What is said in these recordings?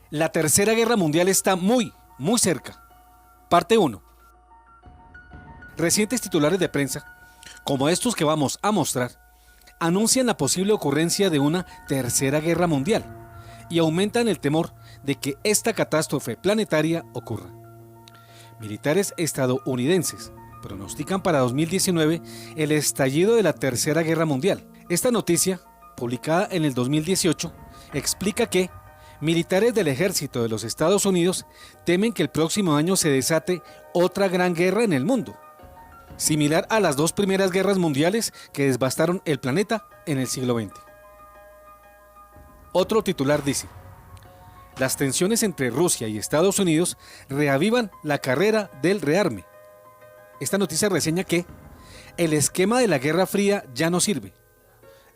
La Tercera Guerra Mundial está muy cerca. Parte 1. Recientes titulares de prensa, como estos que vamos a mostrar, anuncian la posible ocurrencia de una Tercera Guerra Mundial y aumentan el temor de que esta catástrofe planetaria ocurra. Militares estadounidenses pronostican para 2019 el estallido de la Tercera Guerra Mundial. Esta noticia, publicada en el 2018, explica que militares del ejército de los Estados Unidos temen que el próximo año se desate otra gran guerra en el mundo, similar a las dos primeras guerras mundiales que devastaron el planeta en el siglo XX. Otro titular dice: las tensiones entre Rusia y Estados Unidos reavivan la carrera del rearme. Esta noticia reseña que el esquema de la Guerra Fría ya no sirve.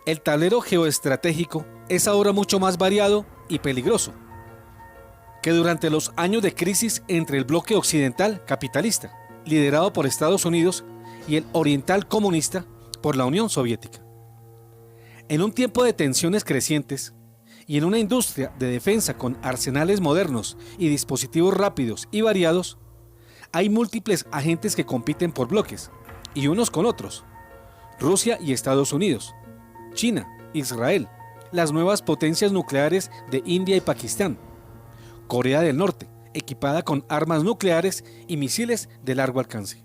El tablero geoestratégico es ahora mucho más variado y peligroso que durante los años de crisis entre el bloque occidental capitalista, liderado por Estados Unidos, y el oriental comunista por la Unión Soviética. En un tiempo de tensiones crecientes y en una industria de defensa con arsenales modernos y dispositivos rápidos y variados, hay múltiples agentes que compiten por bloques, y unos con otros: Rusia y Estados Unidos, China, Israel, las nuevas potencias nucleares de India y Pakistán, Corea del Norte, equipada con armas nucleares y misiles de largo alcance.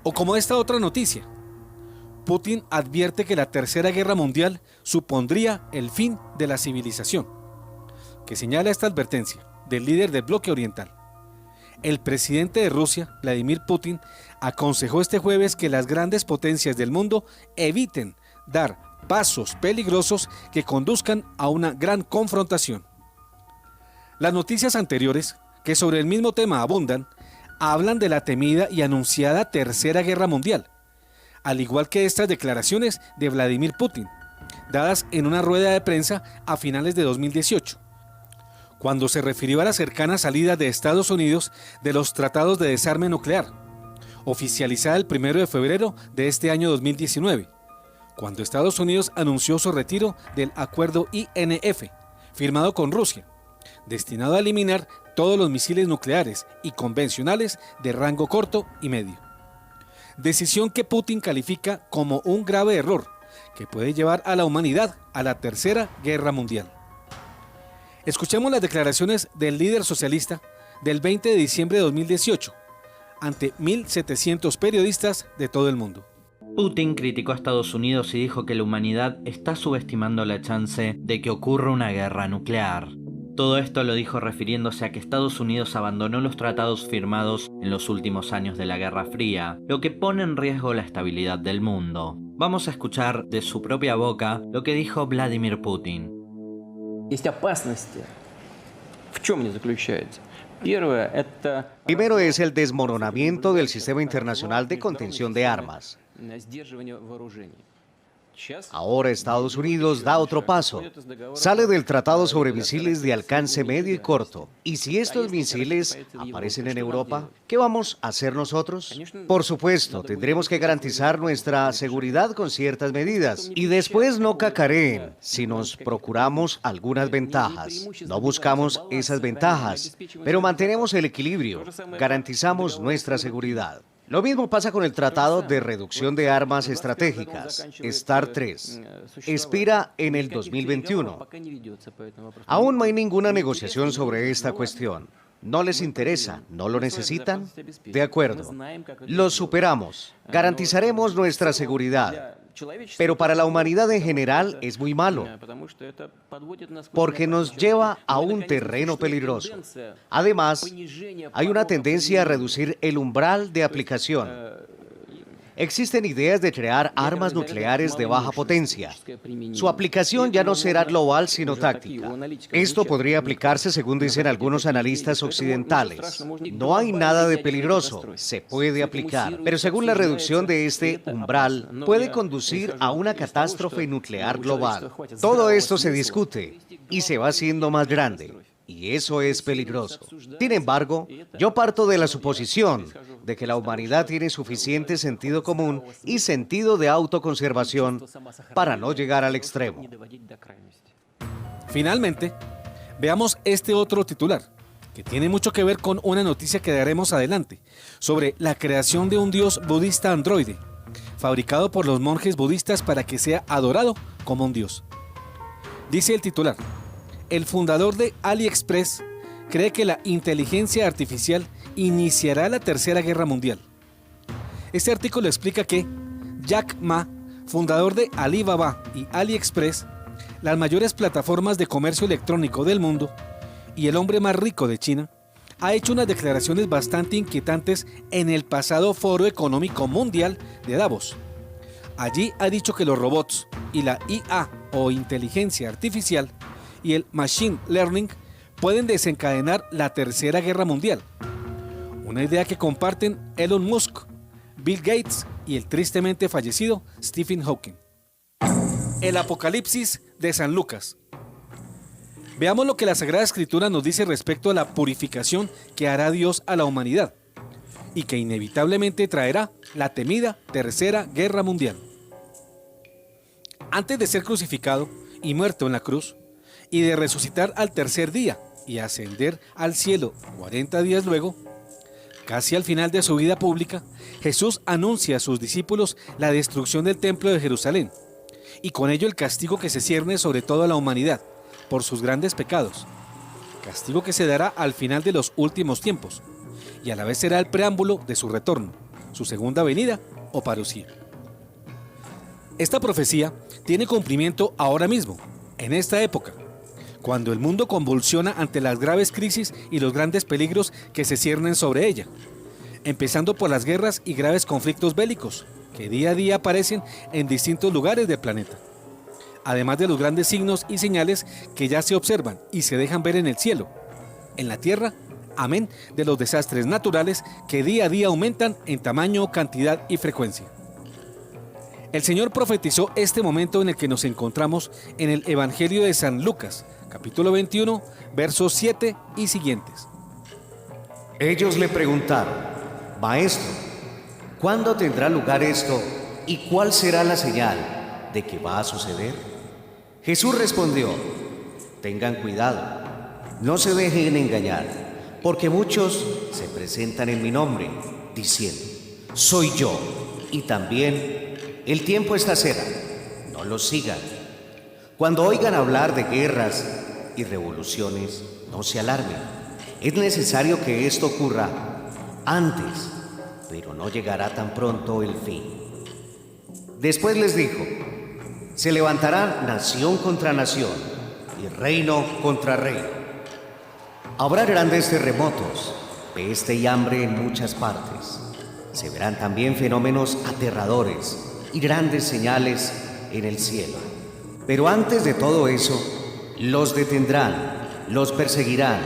O como esta otra noticia: Putin advierte que la Tercera Guerra Mundial supondría el fin de la civilización, que señala esta advertencia del líder del bloque oriental. El presidente de Rusia, Vladimir Putin, aconsejó este jueves que las grandes potencias del mundo eviten dar pasos peligrosos que conduzcan a una gran confrontación. Las noticias anteriores, que sobre el mismo tema abundan, hablan de la temida y anunciada Tercera Guerra Mundial, al igual que estas declaraciones de Vladimir Putin, dadas en una rueda de prensa a finales de 2018, cuando se refirió a la cercana salida de Estados Unidos de los tratados de desarme nuclear, oficializada el 1 de febrero de este año 2019, cuando Estados Unidos anunció su retiro del acuerdo INF, firmado con Rusia, destinado a eliminar todos los misiles nucleares y convencionales de rango corto y medio. Decisión que Putin califica como un grave error que puede llevar a la humanidad a la Tercera Guerra Mundial. Escuchemos las declaraciones del líder socialista del 20 de diciembre de 2018 ante 1.700 periodistas de todo el mundo. Putin criticó a Estados Unidos y dijo que la humanidad está subestimando la chance de que ocurra una guerra nuclear. Todo esto lo dijo refiriéndose a que Estados Unidos abandonó los tratados firmados en los últimos años de la Guerra Fría, lo que pone en riesgo la estabilidad del mundo. Vamos a escuchar de su propia boca lo que dijo Vladimir Putin. Primero es el desmoronamiento del sistema internacional de contención de armas. Ahora Estados Unidos da otro paso. Sale del tratado sobre misiles de alcance medio y corto. ¿Y si estos misiles aparecen en Europa? ¿Qué vamos a hacer nosotros? Por supuesto, tendremos que garantizar nuestra seguridad con ciertas medidas. Y después no cacareen si nos procuramos algunas ventajas. No buscamos esas ventajas, pero mantenemos el equilibrio. Garantizamos nuestra seguridad. Lo mismo pasa con el Tratado de Reducción de Armas Estratégicas, START 3. Expira en el 2021. Aún no hay ninguna negociación sobre esta cuestión. ¿No les interesa? ¿No lo necesitan? De acuerdo. Lo superamos. Garantizaremos nuestra seguridad. Pero para la humanidad en general es muy malo, porque nos lleva a un terreno peligroso. Además, hay una tendencia a reducir el umbral de aplicación. Existen ideas de crear armas nucleares de baja potencia. Su aplicación ya no será global sino táctica. Esto podría aplicarse según dicen algunos analistas occidentales. No hay nada de peligroso, se puede aplicar, pero según la reducción de este umbral puede conducir a una catástrofe nuclear global. Todo esto se discute y se va haciendo más grande. Y eso es peligroso. Sin embargo, yo parto de la suposición de que la humanidad tiene suficiente sentido común y sentido de autoconservación para no llegar al extremo. Finalmente, Veamos este otro titular, que tiene mucho que ver con una noticia que daremos adelante, sobre la creación de un dios budista androide, fabricado por los monjes budistas para que sea adorado como un dios. Dice el titular: el fundador de AliExpress cree que la inteligencia artificial iniciará la Tercera Guerra Mundial. Este artículo explica que Jack Ma, fundador de Alibaba y AliExpress, las mayores plataformas de comercio electrónico del mundo, y el hombre más rico de China, ha hecho unas declaraciones bastante inquietantes en el pasado Foro Económico Mundial de Davos. Allí ha dicho que los robots y la IA o inteligencia artificial y el machine learning pueden desencadenar la Tercera Guerra Mundial. Una idea que comparten Elon Musk, Bill Gates y el tristemente fallecido Stephen Hawking. El Apocalipsis de San Lucas. Veamos lo que la Sagrada Escritura nos dice respecto a la purificación que hará Dios a la humanidad y que inevitablemente traerá la temida Tercera Guerra Mundial. Antes de ser crucificado y muerto en la cruz, y de resucitar al tercer día y ascender al cielo 40 días luego, casi al final de su vida pública, Jesús anuncia a sus discípulos la destrucción del templo de Jerusalén, y con ello el castigo que se cierne sobre toda la humanidad por sus grandes pecados, castigo que se dará al final de los últimos tiempos, y a la vez será el preámbulo de su retorno, su segunda venida o parucía. Esta profecía tiene cumplimiento ahora mismo, en esta época, cuando el mundo convulsiona ante las graves crisis y los grandes peligros que se ciernen sobre ella, empezando por las guerras y graves conflictos bélicos que día a día aparecen en distintos lugares del planeta, además de los grandes signos y señales que ya se observan y se dejan ver en el cielo, en la tierra, amén de los desastres naturales que día a día aumentan en tamaño, cantidad y frecuencia. El Señor profetizó este momento en el que nos encontramos en el Evangelio de San Lucas, capítulo 21, versos 7 y siguientes. Ellos le preguntaron: Maestro, ¿cuándo tendrá lugar esto y cuál será la señal de que va a suceder? Jesús respondió: tengan cuidado, no se dejen engañar, porque muchos se presentan en mi nombre, diciendo: soy yo, y también el tiempo está cerca, no los sigan. Cuando oigan hablar de guerras y revoluciones, no se alarmen. Es necesario que esto ocurra antes, pero no llegará tan pronto el fin. Después les dijo: se levantará nación contra nación y reino contra reino. Habrá grandes terremotos, peste y hambre en muchas partes. Se verán también fenómenos aterradores y grandes señales en el cielo. Pero antes de todo eso, los detendrán, los perseguirán,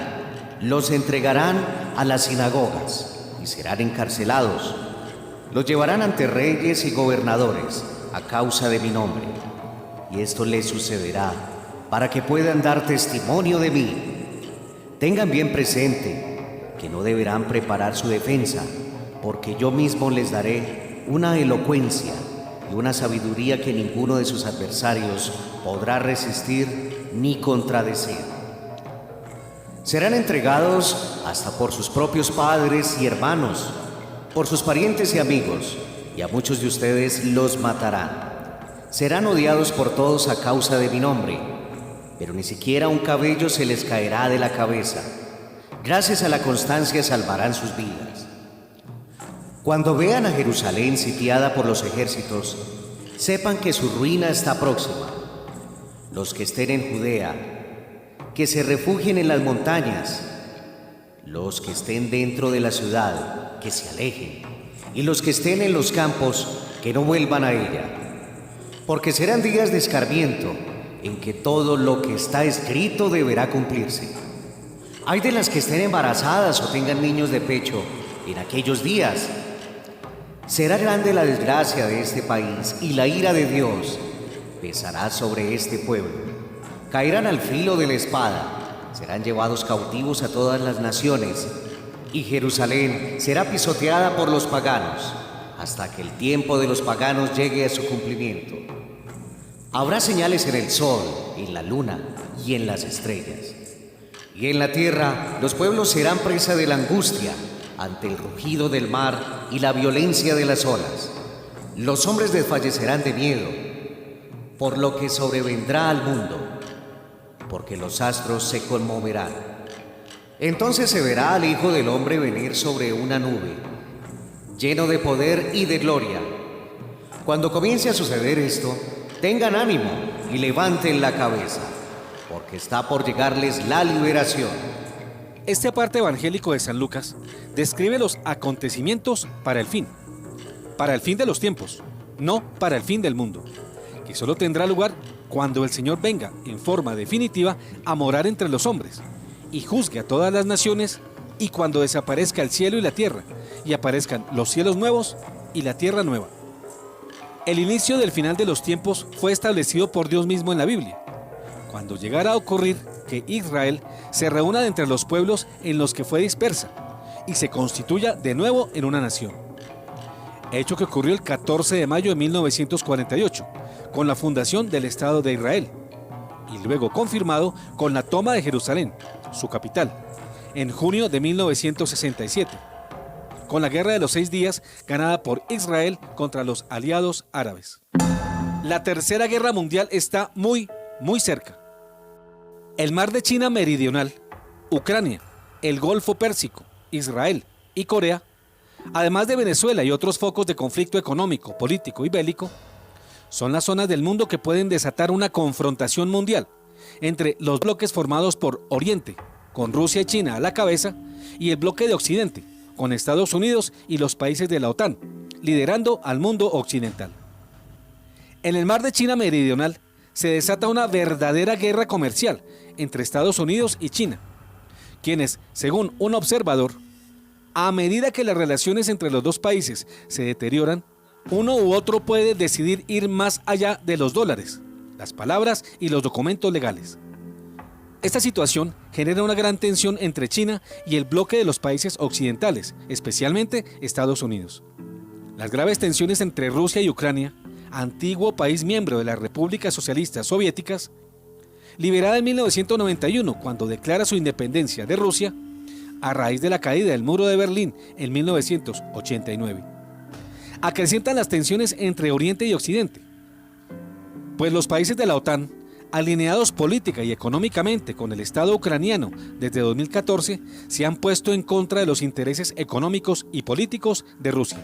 los entregarán a las sinagogas y serán encarcelados. Los llevarán ante reyes y gobernadores a causa de mi nombre. Y esto les sucederá para que puedan dar testimonio de mí. Tengan bien presente que no deberán preparar su defensa, porque yo mismo les daré una elocuencia y una sabiduría que ninguno de sus adversarios podrá resistir ni contradecir. Serán entregados hasta por sus propios padres y hermanos, por sus parientes y amigos, y a muchos de ustedes los matarán. Serán odiados por todos a causa de mi nombre, pero ni siquiera un cabello se les caerá de la cabeza. Gracias a la constancia salvarán sus vidas. Cuando vean a Jerusalén sitiada por los ejércitos, sepan que su ruina está próxima. Los que estén en Judea, que se refugien en las montañas. Los que estén dentro de la ciudad, que se alejen. Y los que estén en los campos, que no vuelvan a ella. Porque serán días de escarmiento, en que todo lo que está escrito deberá cumplirse. Ay de las que estén embarazadas o tengan niños de pecho en aquellos días. Será grande la desgracia de este país y la ira de Dios pesará sobre este pueblo. Caerán al filo de la espada, serán llevados cautivos a todas las naciones, y Jerusalén será pisoteada por los paganos, hasta que el tiempo de los paganos llegue a su cumplimiento. Habrá señales en el sol, en la luna y en las estrellas. Y en la tierra los pueblos serán presa de la angustia ante el rugido del mar y la violencia de las olas. Los hombres desfallecerán de miedo por lo que sobrevendrá al mundo, porque los astros se conmoverán. Entonces se verá al Hijo del Hombre venir sobre una nube, lleno de poder y de gloria. Cuando comience a suceder esto, tengan ánimo y levanten la cabeza, porque está por llegarles la liberación. Este aparte evangélico de San Lucas describe los acontecimientos para el fin de los tiempos, no para el fin del mundo, que solo tendrá lugar cuando el Señor venga en forma definitiva a morar entre los hombres y juzgue a todas las naciones, y cuando desaparezca el cielo y la tierra y aparezcan los cielos nuevos y la tierra nueva. El inicio del final de los tiempos fue establecido por Dios mismo en la Biblia, cuando llegara a ocurrir que Israel se reúna de entre los pueblos en los que fue dispersa y se constituya de nuevo en una nación. Hecho que ocurrió el 14 de mayo de 1948, con la fundación del Estado de Israel, y luego confirmado con la toma de Jerusalén, su capital, en junio de 1967, con la Guerra de los 6 días ganada por Israel contra los aliados árabes. La Tercera Guerra Mundial está muy cerca. El Mar de China Meridional, Ucrania, el Golfo Pérsico, Israel y Corea, además de Venezuela y otros focos de conflicto económico, político y bélico, son las zonas del mundo que pueden desatar una confrontación mundial entre los bloques formados por Oriente, con Rusia y China a la cabeza, y el bloque de Occidente, con Estados Unidos y los países de la OTAN, liderando al mundo occidental. En el Mar de China Meridional se desata una verdadera guerra comercial entre Estados Unidos y China, quienes, según un observador, a medida que las relaciones entre los dos países se deterioran, uno u otro puede decidir ir más allá de los dólares, las palabras y los documentos legales. Esta situación genera una gran tensión entre China y el bloque de los países occidentales, especialmente Estados Unidos. Las graves tensiones entre Rusia y Ucrania, antiguo país miembro de las repúblicas socialistas soviéticas, liberada en 1991 cuando declara su independencia de Rusia, a raíz de la caída del muro de Berlín en 1989. Acrecientan las tensiones entre Oriente y Occidente, pues los países de la OTAN, alineados política y económicamente con el Estado ucraniano desde 2014, se han puesto en contra de los intereses económicos y políticos de Rusia.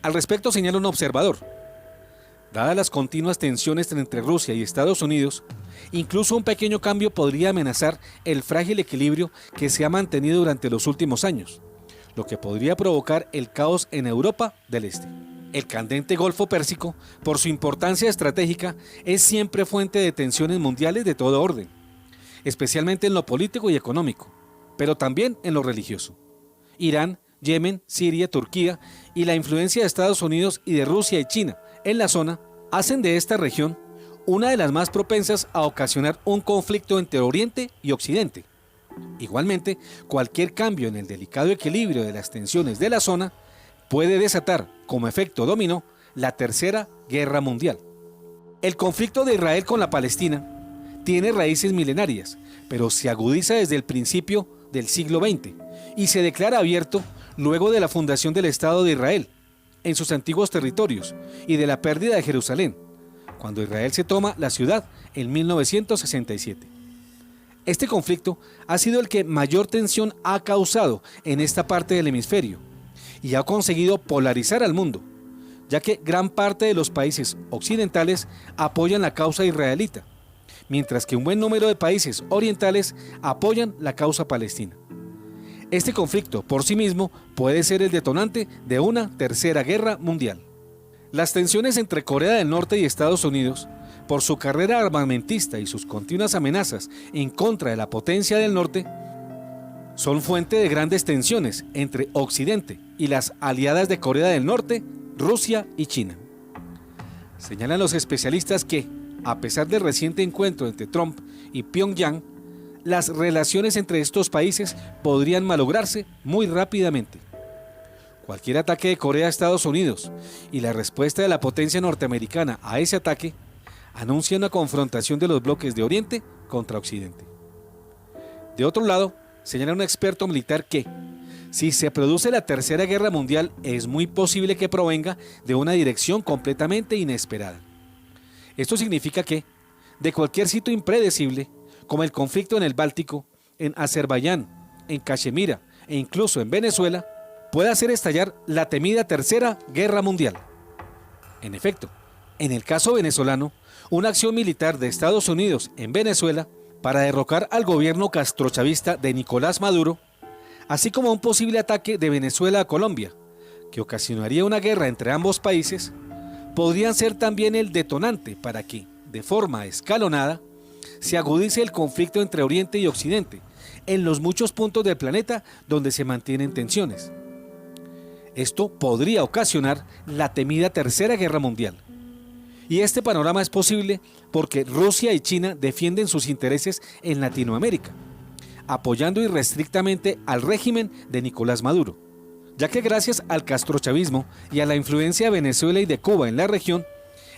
Al respecto señala un observador: dadas las continuas tensiones entre Rusia y Estados Unidos, incluso un pequeño cambio podría amenazar el frágil equilibrio que se ha mantenido durante los últimos años, lo que podría provocar el caos en Europa del Este. El candente Golfo Pérsico, por su importancia estratégica, es siempre fuente de tensiones mundiales de todo orden, especialmente en lo político y económico, pero también en lo religioso. Irán, Yemen, Siria, Turquía y la influencia de Estados Unidos y de Rusia y China en la zona hacen de esta región una de las más propensas a ocasionar un conflicto entre Oriente y Occidente. Igualmente, cualquier cambio en el delicado equilibrio de las tensiones de la zona puede desatar, como efecto dominó, la Tercera Guerra Mundial. El conflicto de Israel con la Palestina tiene raíces milenarias, pero se agudiza desde el principio del siglo XX y se declara abierto luego de la fundación del Estado de Israel en sus antiguos territorios y de la pérdida de Jerusalén, cuando Israel se toma la ciudad en 1967. Este conflicto ha sido el que mayor tensión ha causado en esta parte del hemisferio y ha conseguido polarizar al mundo, ya que gran parte de los países occidentales apoyan la causa israelita, mientras que un buen número de países orientales apoyan la causa palestina. Este conflicto por sí mismo puede ser el detonante de una tercera guerra mundial. Las tensiones entre Corea del Norte y Estados Unidos, por su carrera armamentista y sus continuas amenazas en contra de la potencia del norte, son fuente de grandes tensiones entre Occidente y las aliadas de Corea del Norte, Rusia y China. Señalan los especialistas que, a pesar del reciente encuentro entre Trump y Pyongyang, las relaciones entre estos países podrían malograrse muy rápidamente. Cualquier ataque de Corea a Estados Unidos y la respuesta de la potencia norteamericana a ese ataque anuncia una confrontación de los bloques de Oriente contra Occidente. De otro lado, señala un experto militar que, si se produce la Tercera Guerra Mundial, es muy posible que provenga de una dirección completamente inesperada. Esto significa que, de cualquier sitio impredecible, como el conflicto en el Báltico, en Azerbaiyán, en Cachemira e incluso en Venezuela, puede hacer estallar la temida Tercera Guerra Mundial. En efecto, en el caso venezolano, una acción militar de Estados Unidos en Venezuela para derrocar al gobierno castrochavista de Nicolás Maduro, así como un posible ataque de Venezuela a Colombia, que ocasionaría una guerra entre ambos países, podrían ser también el detonante para que, de forma escalonada, se agudice el conflicto entre Oriente y Occidente, en los muchos puntos del planeta donde se mantienen tensiones. Esto podría ocasionar la temida Tercera Guerra Mundial. Y este panorama es posible porque Rusia y China defienden sus intereses en Latinoamérica, apoyando irrestrictamente al régimen de Nicolás Maduro, ya que gracias al castrochavismo y a la influencia de Venezuela y de Cuba en la región,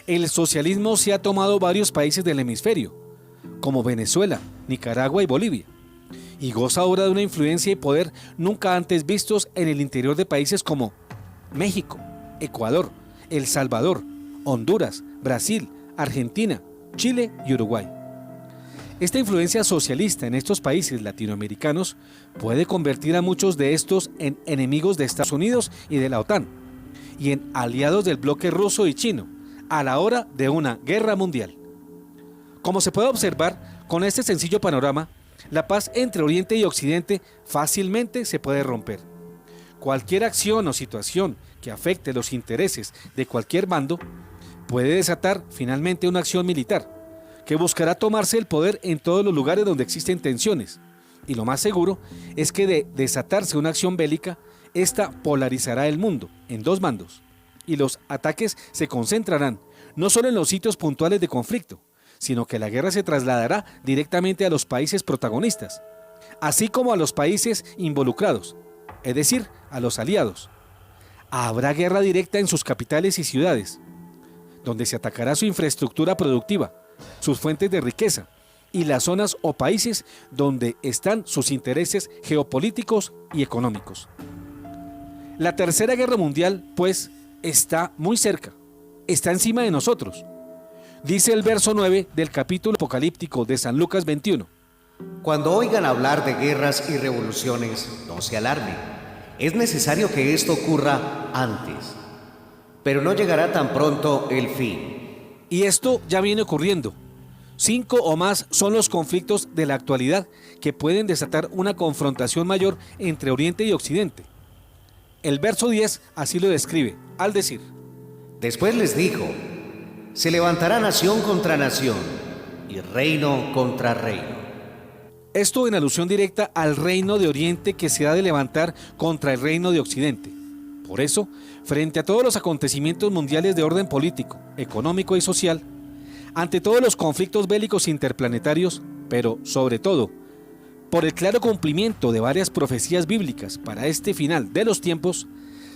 el socialismo se ha tomado varios países del hemisferio, como Venezuela, Nicaragua y Bolivia, y goza ahora de una influencia y poder nunca antes vistos en el interior de países como México, Ecuador, El Salvador, Honduras, Brasil, Argentina, Chile y Uruguay. Esta influencia socialista en estos países latinoamericanos puede convertir a muchos de estos en enemigos de Estados Unidos y de la OTAN, y en aliados del bloque ruso y chino, a la hora de una guerra mundial. Como se puede observar, con este sencillo panorama, la paz entre Oriente y Occidente fácilmente se puede romper. Cualquier acción o situación que afecte los intereses de cualquier bando puede desatar finalmente una acción militar, que buscará tomarse el poder en todos los lugares donde existen tensiones. Y lo más seguro es que de desatarse una acción bélica, esta polarizará el mundo en dos bandos, y los ataques se concentrarán no solo en los sitios puntuales de conflicto, sino que la guerra se trasladará directamente a los países protagonistas, así como a los países involucrados, es decir, a los aliados. Habrá guerra directa en sus capitales y ciudades, donde se atacará su infraestructura productiva, sus fuentes de riqueza y las zonas o países donde están sus intereses geopolíticos y económicos. La Tercera Guerra Mundial, pues, está muy cerca, está encima de nosotros. Dice el verso 9 del capítulo apocalíptico de San Lucas 21. Cuando oigan hablar de guerras y revoluciones, no se alarmen. Es necesario que esto ocurra antes, pero no llegará tan pronto el fin. Y esto ya viene ocurriendo. 5 o más son los conflictos de la actualidad que pueden desatar una confrontación mayor entre Oriente y Occidente. El verso 10 así lo describe, al decir: Después les dijo: se levantará nación contra nación y reino contra reino. Esto en alusión directa al reino de Oriente que se ha de levantar contra el reino de Occidente. Por eso, frente a todos los acontecimientos mundiales de orden político, económico y social, ante todos los conflictos bélicos interplanetarios, pero sobre todo, por el claro cumplimiento de varias profecías bíblicas para este final de los tiempos,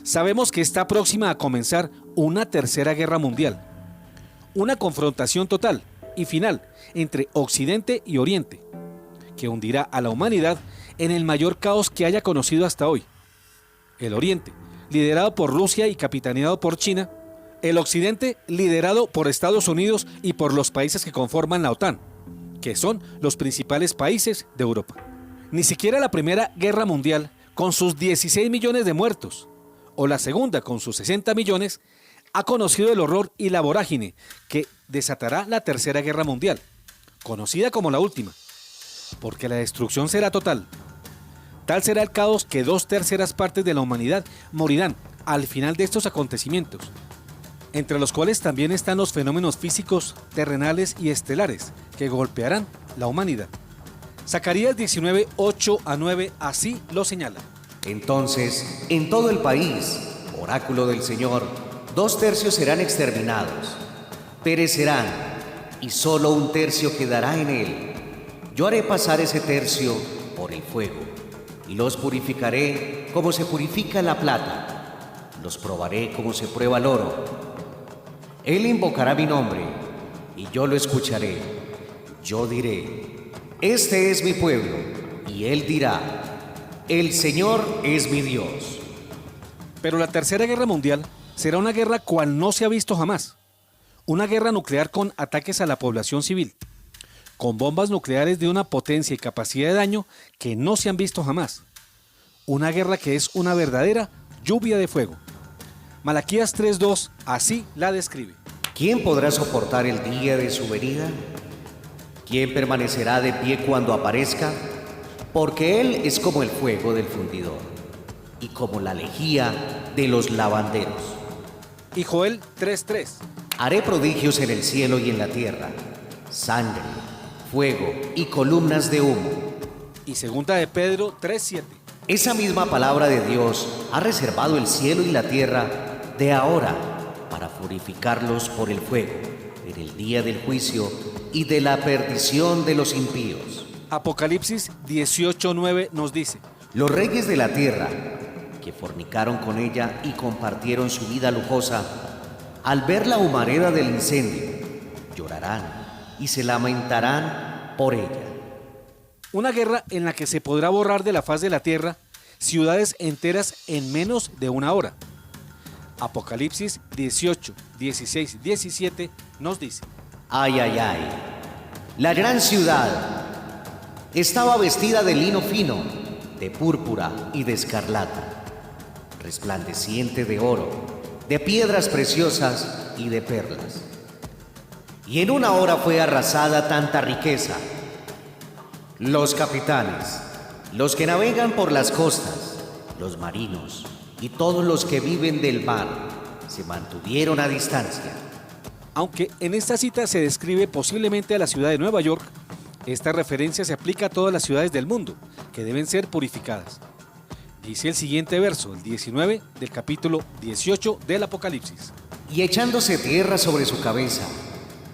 sabemos que está próxima a comenzar una tercera guerra mundial. Una confrontación total y final entre Occidente y Oriente, que hundirá a la humanidad en el mayor caos que haya conocido hasta hoy. El Oriente, liderado por Rusia y capitaneado por China; el Occidente, liderado por Estados Unidos y por los países que conforman la OTAN, que son los principales países de Europa. Ni siquiera la Primera Guerra Mundial, con sus 16 millones de muertos, o la Segunda, con sus 60 millones, ha conocido el horror y la vorágine que desatará la Tercera Guerra Mundial, conocida como la última, porque la destrucción será total. Tal será el caos que 2/3 partes de la humanidad morirán al final de estos acontecimientos, entre los cuales también están los fenómenos físicos, terrenales y estelares que golpearán la humanidad. Zacarías 19, 8-9 así lo señala. Entonces, en todo el país, oráculo del Señor, 2/3 serán exterminados, perecerán, y solo 1/3 quedará en él. Yo haré pasar ese tercio por el fuego, y los purificaré como se purifica la plata, los probaré como se prueba el oro. Él invocará mi nombre, y yo lo escucharé. Yo diré: este es mi pueblo, y él dirá: el Señor es mi Dios. Pero la Tercera Guerra Mundial será una guerra cual no se ha visto jamás. Una guerra nuclear con ataques a la población civil, con bombas nucleares de una potencia y capacidad de daño que no se han visto jamás. Una guerra que es una verdadera lluvia de fuego. Malaquías 3:2 así la describe. ¿Quién podrá soportar el día de su venida? ¿Quién permanecerá de pie cuando aparezca? Porque Él es como el fuego del fundidor y como la lejía de los lavanderos. Y Joel 3:3. Haré prodigios en el cielo y en la tierra, sangre, fuego y columnas de humo. Y segunda de Pedro 3:7. Esa misma palabra de Dios ha reservado el cielo y la tierra de ahora para purificarlos por el fuego en el día del juicio y de la perdición de los impíos. Apocalipsis 18:9 nos dice: Los reyes de la tierra, que fornicaron con ella y compartieron su vida lujosa, al ver la humareda del incendio, llorarán y se lamentarán por ella. Una guerra en la que se podrá borrar de la faz de la tierra ciudades enteras en menos de una hora. Apocalipsis 18, 16, 17 nos dice: Ay, ay, ay. La gran ciudad estaba vestida de lino fino, de púrpura y de escarlata, resplandeciente de oro, de piedras preciosas y de perlas. Y en una hora fue arrasada tanta riqueza. Los capitanes, los que navegan por las costas, los marinos y todos los que viven del mar se mantuvieron a distancia. Aunque en esta cita se describe posiblemente a la ciudad de Nueva York, esta referencia se aplica a todas las ciudades del mundo, que deben ser purificadas. Dice el siguiente verso, el 19 del capítulo 18 del Apocalipsis. Y echándose tierra sobre su cabeza,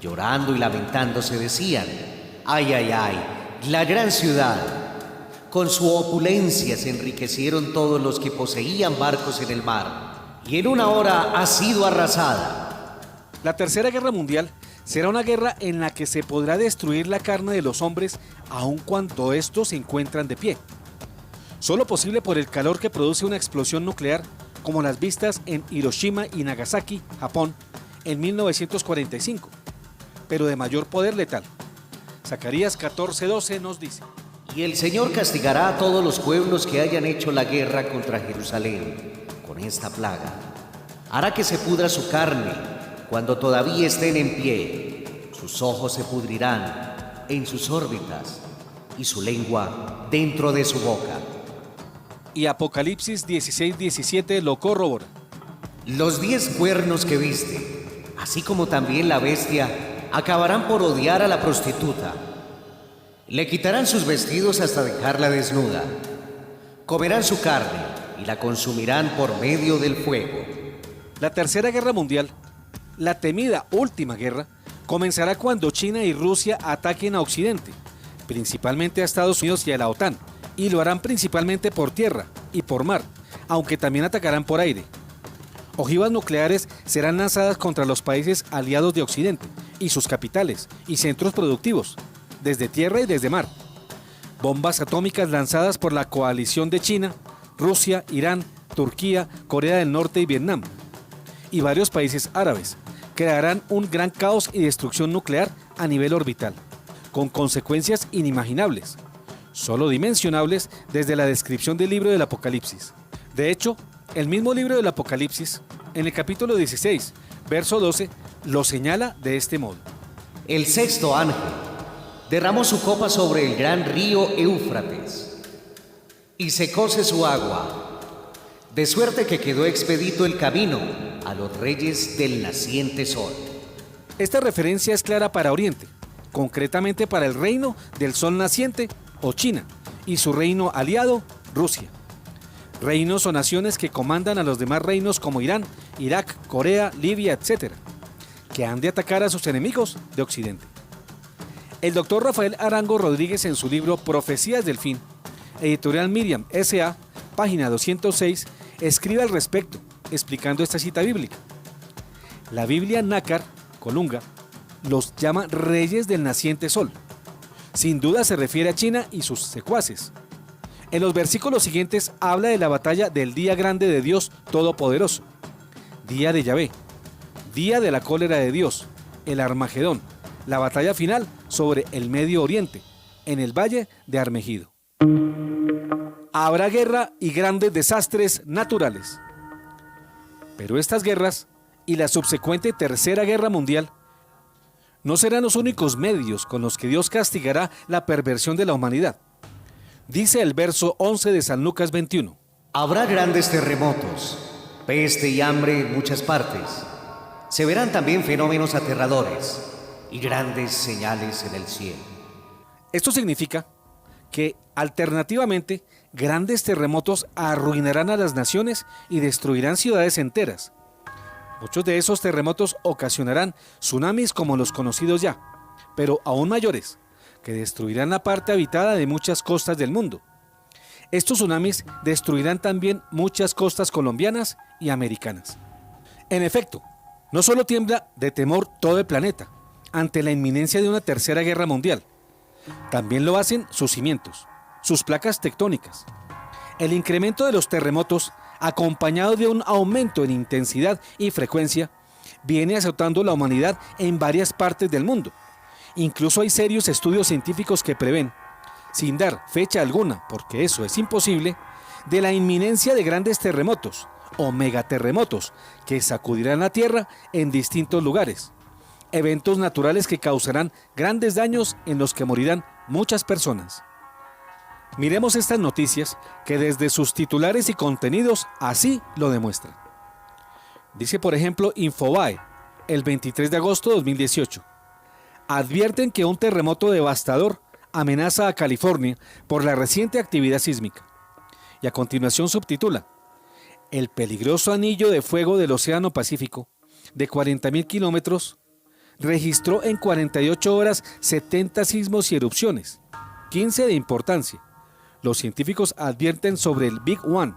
llorando y lamentándose decían: Ay, ay, ay, la gran ciudad. Con su opulencia se enriquecieron todos los que poseían barcos en el mar, y en una hora ha sido arrasada. La Tercera Guerra Mundial será una guerra en la que se podrá destruir la carne de los hombres aun cuando estos se encuentran de pie. Solo posible por el calor que produce una explosión nuclear, como las vistas en Hiroshima y Nagasaki, Japón, en 1945, pero de mayor poder letal. Zacarías 14:12 nos dice: Y el Señor castigará a todos los pueblos que hayan hecho la guerra contra Jerusalén con esta plaga. Hará que se pudra su carne cuando todavía estén en pie. Sus ojos se pudrirán en sus órbitas y su lengua dentro de su boca. Y Apocalipsis 16:17 lo corrobora. Los 10 cuernos que viste, así como también la bestia, acabarán por odiar a la prostituta. Le quitarán sus vestidos hasta dejarla desnuda. Comerán su carne y la consumirán por medio del fuego. La Tercera Guerra Mundial, la temida Última Guerra, comenzará cuando China y Rusia ataquen a Occidente, principalmente a Estados Unidos y a la OTAN, y lo harán principalmente por tierra y por mar, aunque también atacarán por aire. Ojivas nucleares serán lanzadas contra los países aliados de Occidente y sus capitales y centros productivos, desde tierra y desde mar. Bombas atómicas lanzadas por la coalición de China, Rusia, Irán, Turquía, Corea del Norte y Vietnam, y varios países árabes, crearán un gran caos y destrucción nuclear a nivel orbital, con consecuencias inimaginables, solo dimensionables desde la descripción del libro del Apocalipsis. De hecho, el mismo libro del Apocalipsis, en el capítulo 16, verso 12, lo señala de este modo: El sexto ángel derramó su copa sobre el gran río Éufrates y secóse su agua, de suerte que quedó expedito el camino a los reyes del naciente sol. Esta referencia es clara para Oriente, concretamente para el reino del sol naciente o China y su reino aliado, Rusia. Reinos o naciones que comandan a los demás reinos como Irán, Irak, Corea, Libia, etc., que han de atacar a sus enemigos de Occidente. El doctor Rafael Arango Rodríguez, en su libro Profecías del Fin, editorial Miriam S.A., página 206, escribe al respecto, explicando esta cita bíblica. La Biblia nácar, Colunga, los llama reyes del naciente sol. Sin duda se refiere a China y sus secuaces, En los versículos siguientes habla de la batalla del día grande de Dios Todopoderoso, día de Yahvé, día de la cólera de Dios, el Armagedón, la batalla final sobre el Medio Oriente, en el valle de Armegido. Habrá guerra y grandes desastres naturales. Pero estas guerras y la subsecuente Tercera Guerra Mundial no serán los únicos medios con los que Dios castigará la perversión de la humanidad. Dice el verso 11 de San Lucas 21. Habrá grandes terremotos, peste y hambre en muchas partes. Se verán también fenómenos aterradores y grandes señales en el cielo. Esto significa que, alternativamente, grandes terremotos arruinarán a las naciones y destruirán ciudades enteras. Muchos de esos terremotos ocasionarán tsunamis como los conocidos ya, pero aún mayores, que destruirán la parte habitada de muchas costas del mundo. Estos tsunamis destruirán también muchas costas colombianas y americanas. En efecto, no solo tiembla de temor todo el planeta ante la inminencia de una tercera guerra mundial, también lo hacen sus cimientos, sus placas tectónicas. El incremento de los terremotos, acompañado de un aumento en intensidad y frecuencia, viene azotando la humanidad en varias partes del mundo. Incluso hay serios estudios científicos que prevén, sin dar fecha alguna, porque eso es imposible, de la inminencia de grandes terremotos o megaterremotos que sacudirán la Tierra en distintos lugares. Eventos naturales que causarán grandes daños en los que morirán muchas personas. Miremos estas noticias que desde sus titulares y contenidos así lo demuestran. Dice por ejemplo Infobae, el 23 de agosto de 2018. Advierten que un terremoto devastador amenaza a California por la reciente actividad sísmica. Y a continuación subtitula: el peligroso anillo de fuego del Océano Pacífico, de 40.000 kilómetros, registró en 48 horas 70 sismos y erupciones, 15 de importancia. Los científicos advierten sobre el Big One,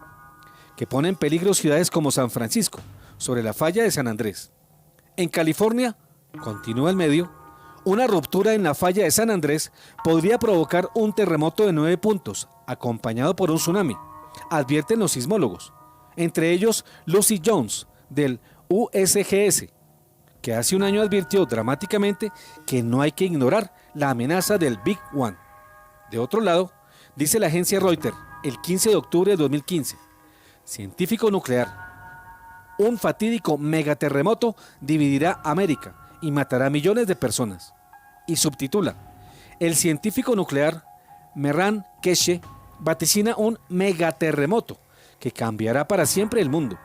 que pone en peligro ciudades como San Francisco, sobre la falla de San Andrés. En California, continúa el medio, una ruptura en la falla de San Andrés podría provocar un terremoto de 9 puntos, acompañado por un tsunami, advierten los sismólogos, entre ellos Lucy Jones, del USGS, que hace un año advirtió dramáticamente que no hay que ignorar la amenaza del Big One. De otro lado, dice la agencia Reuters, el 15 de octubre de 2015, científico nuclear, un fatídico megaterremoto dividirá América y matará a millones de personas. Y subtitula, el científico nuclear Mehran Keshe vaticina un megaterremoto que cambiará para siempre el mundo.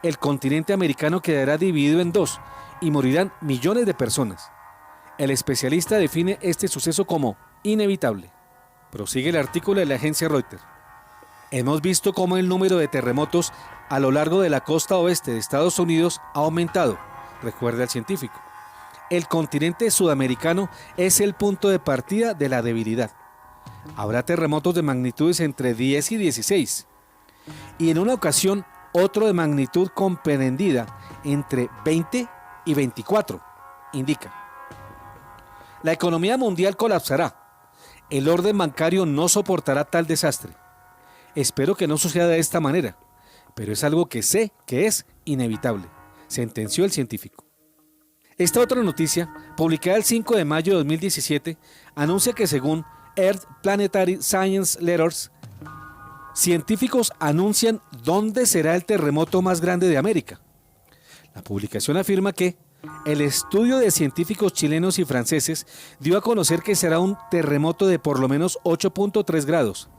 El continente americano quedará dividido en dos y morirán millones de personas. El especialista define este suceso como inevitable. Prosigue el artículo de la agencia Reuters. Hemos visto cómo el número de terremotos a lo largo de la costa oeste de Estados Unidos ha aumentado, recuerda el científico. El continente sudamericano es el punto de partida de la debilidad. Habrá terremotos de magnitudes entre 10 y 16. Y en una ocasión, otro de magnitud comprendida entre 20 y 24, indica. La economía mundial colapsará. El orden bancario no soportará tal desastre. Espero que no suceda de esta manera, pero es algo que sé que es inevitable, sentenció el científico. Esta otra noticia, publicada el 5 de mayo de 2017, anuncia que según Earth Planetary Science Letters, científicos anuncian dónde será el terremoto más grande de América. La publicación afirma que el estudio de científicos chilenos y franceses dio a conocer que será un terremoto de por lo menos 8.3 grados.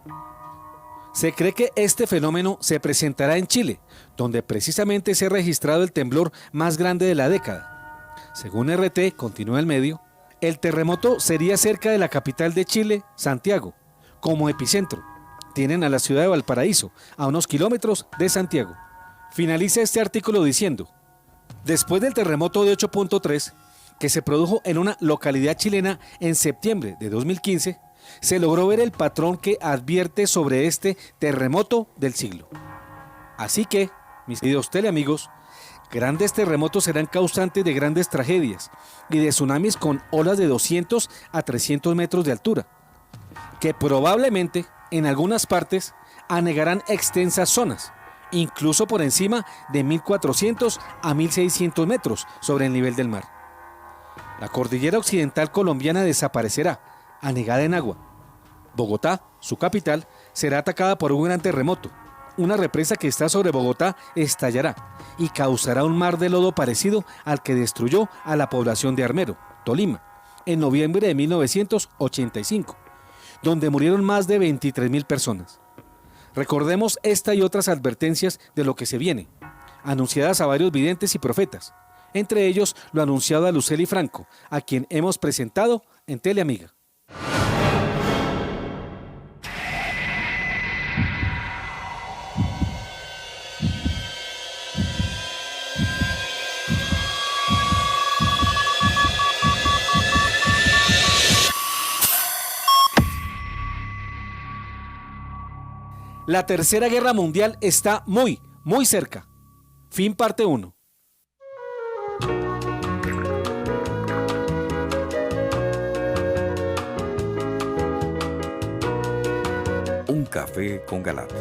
Se cree que este fenómeno se presentará en Chile, donde precisamente se ha registrado el temblor más grande de la década. Según RT, continúa el medio, el terremoto sería cerca de la capital de Chile, Santiago, como epicentro. Tienen a la ciudad de Valparaíso, a unos kilómetros de Santiago. Finaliza este artículo diciendo: después del terremoto de 8.3, que se produjo en una localidad chilena en septiembre de 2015, se logró ver el patrón que advierte sobre este terremoto del siglo. Así que, mis queridos teleamigos, grandes terremotos serán causantes de grandes tragedias y de tsunamis con olas de 200 a 300 metros de altura, que probablemente En algunas partes anegarán extensas zonas, incluso por encima de 1.400 a 1.600 metros sobre el nivel del mar. La cordillera occidental colombiana desaparecerá, anegada en agua. Bogotá, su capital, será atacada por un gran terremoto. Una represa que está sobre Bogotá estallará y causará un mar de lodo parecido al que destruyó a la población de Armero, Tolima, en noviembre de 1985, donde murieron más de 23.000 personas. Recordemos esta y otras advertencias de lo que se viene, anunciadas a varios videntes y profetas, entre ellos lo anunciado a Lucely Franco, a quien hemos presentado en Teleamiga. La Tercera Guerra Mundial está muy cerca. Fin parte 1. Un café con Galat.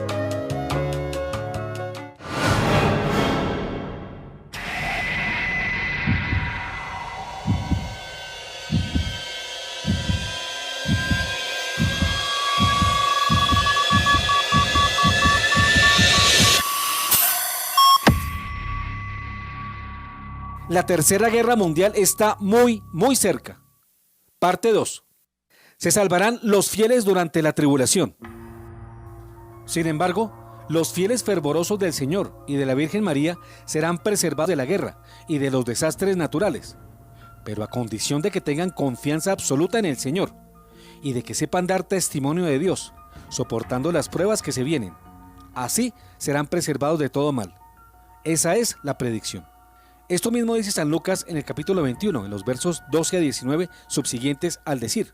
La Tercera Guerra Mundial está muy cerca. Parte 2. Se salvarán los fieles durante la tribulación. Sin embargo, los fieles fervorosos del Señor y de la Virgen María serán preservados de la guerra y de los desastres naturales, pero a condición de que tengan confianza absoluta en el Señor y de que sepan dar testimonio de Dios, soportando las pruebas que se vienen. Así serán preservados de todo mal. Esa es la predicción. Esto mismo dice San Lucas en el capítulo 21, en los versos 12 a 19 subsiguientes, al decir: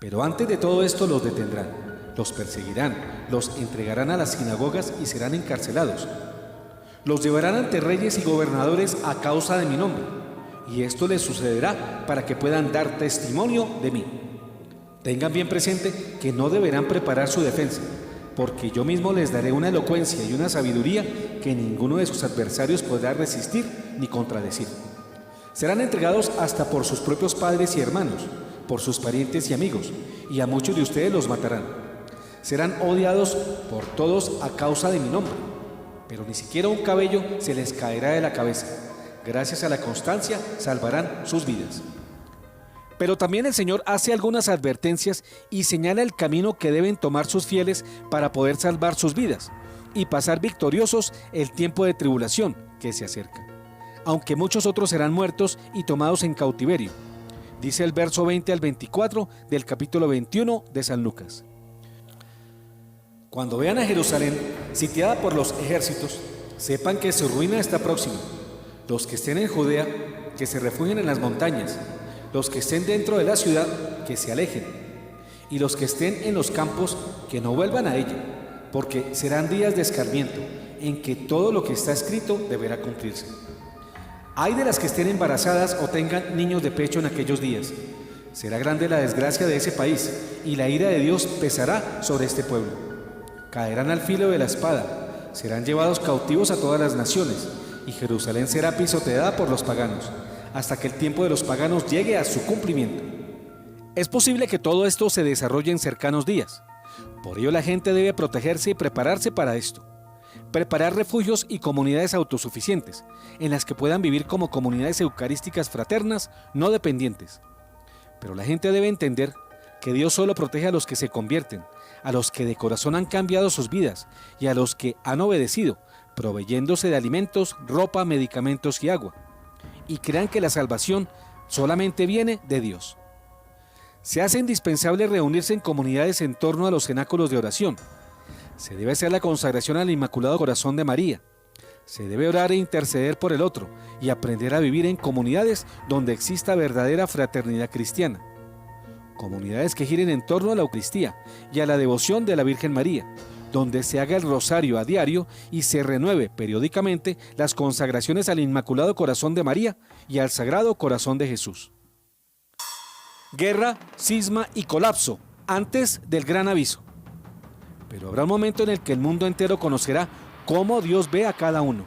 pero antes de todo esto los detendrán, los perseguirán, los entregarán a las sinagogas y serán encarcelados. Los llevarán ante reyes y gobernadores a causa de mi nombre, y esto les sucederá para que puedan dar testimonio de mí. Tengan bien presente que no deberán preparar su defensa, porque yo mismo les daré una elocuencia y una sabiduría que ninguno de sus adversarios podrá resistir ni contradecir. Serán entregados hasta por sus propios padres y hermanos, por sus parientes y amigos, y a muchos de ustedes los matarán. Serán odiados por todos a causa de mi nombre, pero ni siquiera un cabello se les caerá de la cabeza. Gracias a la constancia salvarán sus vidas. Pero también el Señor hace algunas advertencias y señala el camino que deben tomar sus fieles para poder salvar sus vidas y pasar victoriosos el tiempo de tribulación que se acerca, aunque muchos otros serán muertos y tomados en cautiverio. Dice el verso 20 al 24 del capítulo 21 de San Lucas. Cuando vean a Jerusalén sitiada por los ejércitos, sepan que su ruina está próxima. Los que estén en Judea, que se refugien en las montañas. Los que estén dentro de la ciudad, que se alejen. Y los que estén en los campos, que no vuelvan a ella, porque serán días de escarmiento, en que todo lo que está escrito deberá cumplirse. Ay de las que estén embarazadas o tengan niños de pecho en aquellos días. Será grande la desgracia de ese país, y la ira de Dios pesará sobre este pueblo. Caerán al filo de la espada, serán llevados cautivos a todas las naciones, y Jerusalén será pisoteada por los paganos, hasta que el tiempo de los paganos llegue a su cumplimiento. Es posible que todo esto se desarrolle en cercanos días. Por ello la gente debe protegerse y prepararse para esto. Preparar refugios y comunidades autosuficientes, en las que puedan vivir como comunidades eucarísticas fraternas, no dependientes. Pero la gente debe entender que Dios solo protege a los que se convierten, a los que de corazón han cambiado sus vidas y a los que han obedecido, proveyéndose de alimentos, ropa, medicamentos y agua. Y crean que la salvación solamente viene de Dios. Se hace indispensable reunirse en comunidades en torno a los cenáculos de oración. Se debe hacer la consagración al Inmaculado Corazón de María. Se debe orar e interceder por el otro y aprender a vivir en comunidades donde exista verdadera fraternidad cristiana. Comunidades que giren en torno a la Eucaristía y a la devoción de la Virgen María, donde se haga el rosario a diario y se renueve periódicamente las consagraciones al Inmaculado Corazón de María y al Sagrado Corazón de Jesús. Guerra, cisma y colapso antes del gran aviso. Pero habrá un momento en el que el mundo entero conocerá cómo Dios ve a cada uno,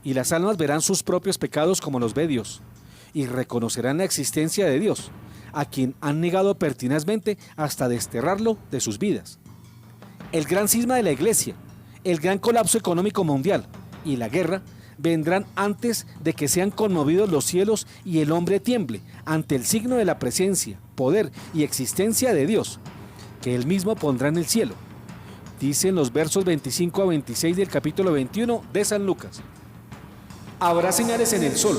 y las almas verán sus propios pecados como los ve Dios, y reconocerán la existencia de Dios, a quien han negado pertinazmente hasta desterrarlo de sus vidas. El gran cisma de la Iglesia, el gran colapso económico mundial y la guerra vendrán antes de que sean conmovidos los cielos y el hombre tiemble ante el signo de la presencia, poder y existencia de Dios, que él mismo pondrá en el cielo. Dicen los versos 25 a 26 del capítulo 21 de San Lucas. Habrá señales en el sol,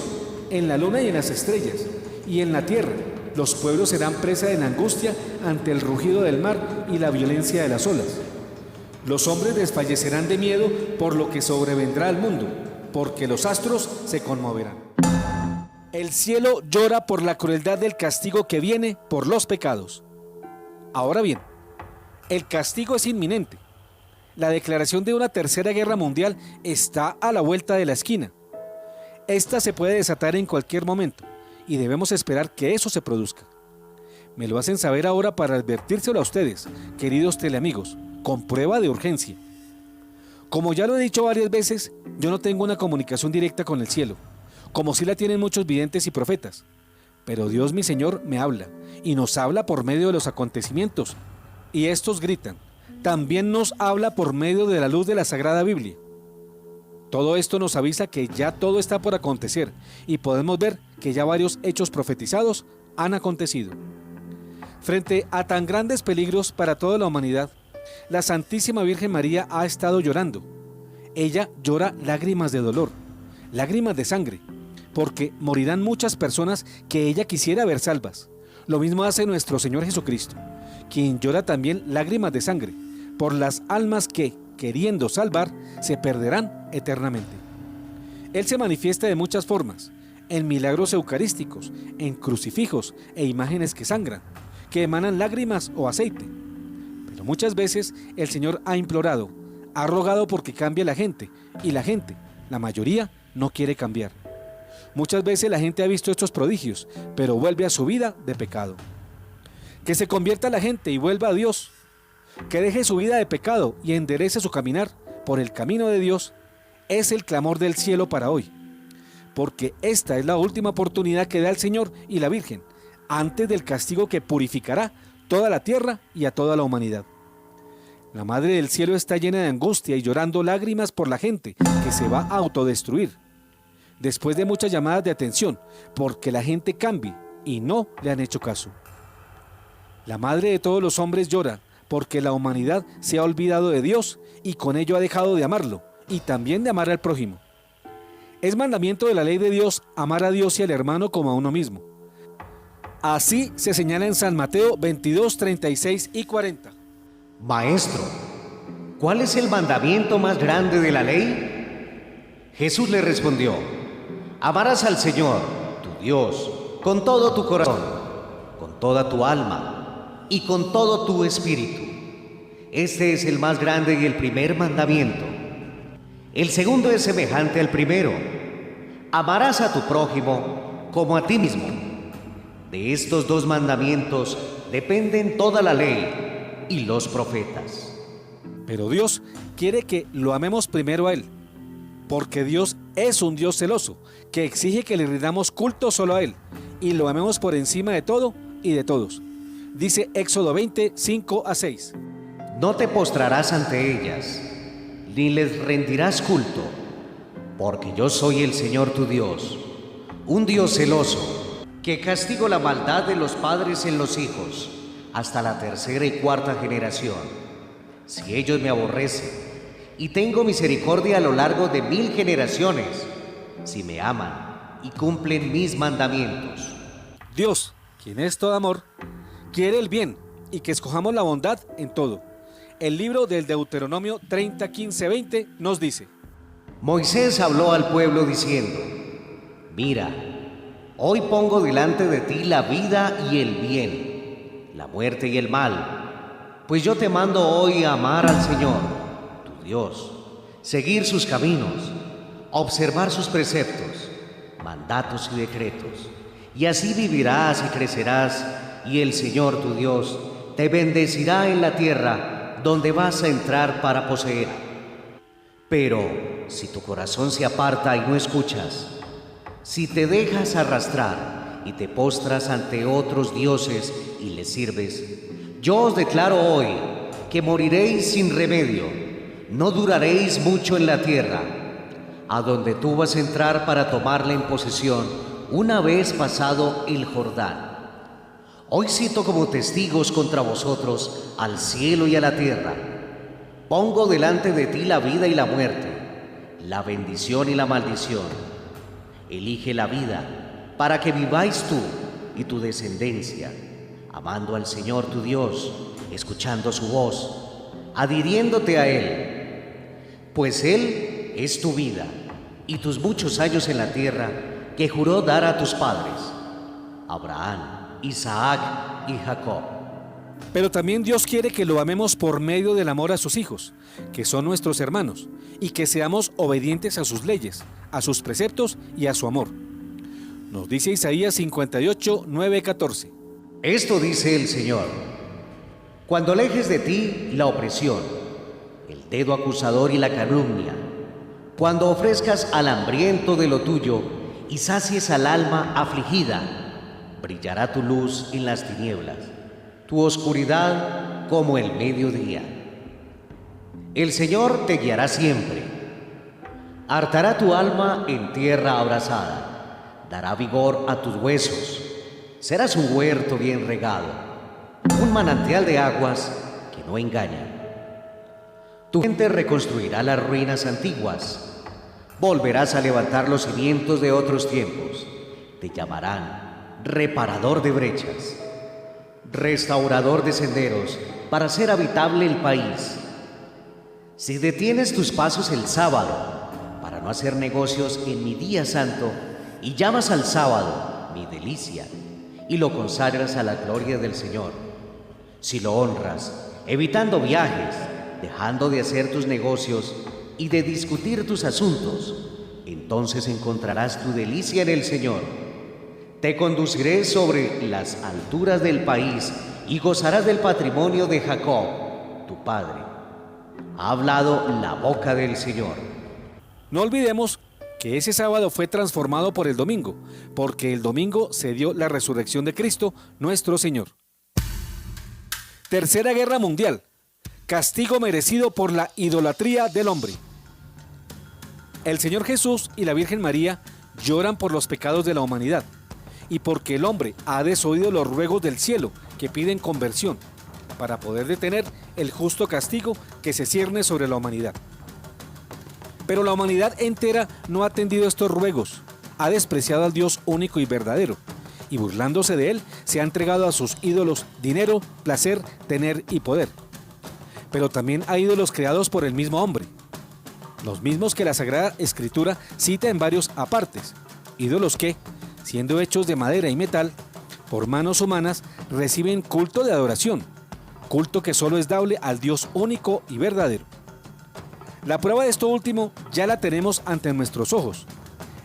en la luna y en las estrellas, y en la tierra. Los pueblos serán presa de la angustia ante el rugido del mar y la violencia de las olas. Los hombres desfallecerán de miedo por lo que sobrevendrá al mundo, porque los astros se conmoverán. El cielo llora por la crueldad del castigo que viene por los pecados. Ahora bien, el castigo es inminente. La declaración de una tercera guerra mundial está a la vuelta de la esquina. Esta se puede desatar en cualquier momento y debemos esperar que eso se produzca. Me lo hacen saber ahora para advertírselo a ustedes, queridos teleamigos, con prueba de urgencia. Como ya lo he dicho varias veces, yo no tengo una comunicación directa con el cielo, como sí la tienen muchos videntes y profetas. Pero Dios mi Señor me habla, y nos habla por medio de los acontecimientos. Y estos gritan, también nos habla por medio de la luz de la Sagrada Biblia. Todo esto nos avisa que ya todo está por acontecer, y podemos ver que ya varios hechos profetizados han acontecido. Frente a tan grandes peligros para toda la humanidad, la Santísima Virgen María ha estado llorando. Ella llora lágrimas de dolor, lágrimas de sangre, porque morirán muchas personas que ella quisiera ver salvas. Lo mismo hace nuestro Señor Jesucristo, quien llora también lágrimas de sangre, por las almas que, queriendo salvar, se perderán eternamente. Él se manifiesta de muchas formas, en milagros eucarísticos, en crucifijos e imágenes que sangran, que emanan lágrimas o aceite. Pero muchas veces el Señor ha implorado, ha rogado porque cambie la gente, y la gente, la mayoría, no quiere cambiar. Muchas veces la gente ha visto estos prodigios, pero vuelve a su vida de pecado. Que se convierta la gente y vuelva a Dios, que deje su vida de pecado y enderece su caminar por el camino de Dios, es el clamor del cielo para hoy, porque esta es la última oportunidad que da el Señor y la Virgen, antes del castigo que purificará toda la tierra y a toda la humanidad. La Madre del Cielo está llena de angustia y llorando lágrimas por la gente que se va a autodestruir, después de muchas llamadas de atención, porque la gente cambie y no le han hecho caso. La Madre de todos los hombres llora porque la humanidad se ha olvidado de Dios y con ello ha dejado de amarlo y también de amar al prójimo. Es mandamiento de la ley de Dios amar a Dios y al hermano como a uno mismo. Así se señala en San Mateo 22, 36 y 40. Maestro, ¿cuál es el mandamiento más grande de la ley? Jesús le respondió, amarás al Señor, tu Dios, con todo tu corazón, con toda tu alma y con todo tu espíritu. Este es el más grande y el primer mandamiento. El segundo es semejante al primero. Amarás a tu prójimo como a ti mismo. De estos dos mandamientos dependen toda la ley y los profetas. Pero Dios quiere que lo amemos primero a Él, porque Dios es un Dios celoso, que exige que le rindamos culto solo a Él, y lo amemos por encima de todo y de todos. Dice Éxodo 20, 5 a 6. No te postrarás ante ellas, ni les rendirás culto, porque yo soy el Señor tu Dios, un Dios celoso, que castigo la maldad de los padres en los hijos, hasta la tercera y cuarta generación, si ellos me aborrecen, y tengo misericordia a lo largo de 1000 generaciones, si me aman y cumplen mis mandamientos. Dios, quien es todo amor, quiere el bien y que escojamos la bondad en todo. El libro del Deuteronomio 30, 15, 20 nos dice: Moisés habló al pueblo diciendo, mira, hoy pongo delante de ti la vida y el bien, la muerte y el mal, pues yo te mando hoy a amar al Señor, tu Dios, seguir sus caminos, observar sus preceptos, mandatos y decretos, y así vivirás y crecerás, y el Señor tu Dios te bendecirá en la tierra donde vas a entrar para poseer. Pero si tu corazón se aparta y no escuchas, si te dejas arrastrar y te postras ante otros dioses y les sirves, yo os declaro hoy que moriréis sin remedio, no duraréis mucho en la tierra, a donde tú vas a entrar para tomarla en posesión una vez pasado el Jordán. Hoy cito como testigos contra vosotros al cielo y a la tierra. Pongo delante de ti la vida y la muerte, la bendición y la maldición. Elige la vida para que viváis tú y tu descendencia, amando al Señor tu Dios, escuchando su voz, adhiriéndote a Él, pues Él es tu vida y tus muchos años en la tierra que juró dar a tus padres, Abraham, Isaac y Jacob. Pero también Dios quiere que lo amemos por medio del amor a sus hijos, que son nuestros hermanos, y que seamos obedientes a sus leyes, a sus preceptos y a su amor. Nos dice Isaías 58, 9, 14. Esto dice el Señor: cuando alejes de ti la opresión, el dedo acusador y la calumnia, cuando ofrezcas al hambriento de lo tuyo y sacies al alma afligida, brillará tu luz en las tinieblas, tu oscuridad como el mediodía. El Señor te guiará siempre, hartará tu alma en tierra abrasada, dará vigor a tus huesos, serás un huerto bien regado, un manantial de aguas que no engaña. Tu gente reconstruirá las ruinas antiguas, volverás a levantar los cimientos de otros tiempos, te llamarán reparador de brechas, restaurador de senderos, para hacer habitable el país. Si detienes tus pasos el sábado, para no hacer negocios en mi día santo, y llamas al sábado mi delicia, y lo consagras a la gloria del Señor, si lo honras, evitando viajes, dejando de hacer tus negocios y de discutir tus asuntos, entonces encontrarás tu delicia en el Señor. Te conduciré sobre las alturas del país y gozarás del patrimonio de Jacob, tu padre. Ha hablado la boca del Señor. No olvidemos que ese sábado fue transformado por el domingo, porque el domingo se dio la resurrección de Cristo, nuestro Señor. Tercera Guerra Mundial. Castigo merecido por la idolatría del hombre. El Señor Jesús y la Virgen María lloran por los pecados de la humanidad, y porque el hombre ha desoído los ruegos del cielo que piden conversión, para poder detener el justo castigo que se cierne sobre la humanidad. Pero la humanidad entera no ha atendido estos ruegos, ha despreciado al Dios único y verdadero, y burlándose de él, se ha entregado a sus ídolos dinero, placer, tener y poder. Pero también a ídolos creados por el mismo hombre, los mismos que la Sagrada Escritura cita en varios apartes, ídolos que, siendo hechos de madera y metal, por manos humanas, reciben culto de adoración, culto que solo es dable al Dios único y verdadero. La prueba de esto último ya la tenemos ante nuestros ojos.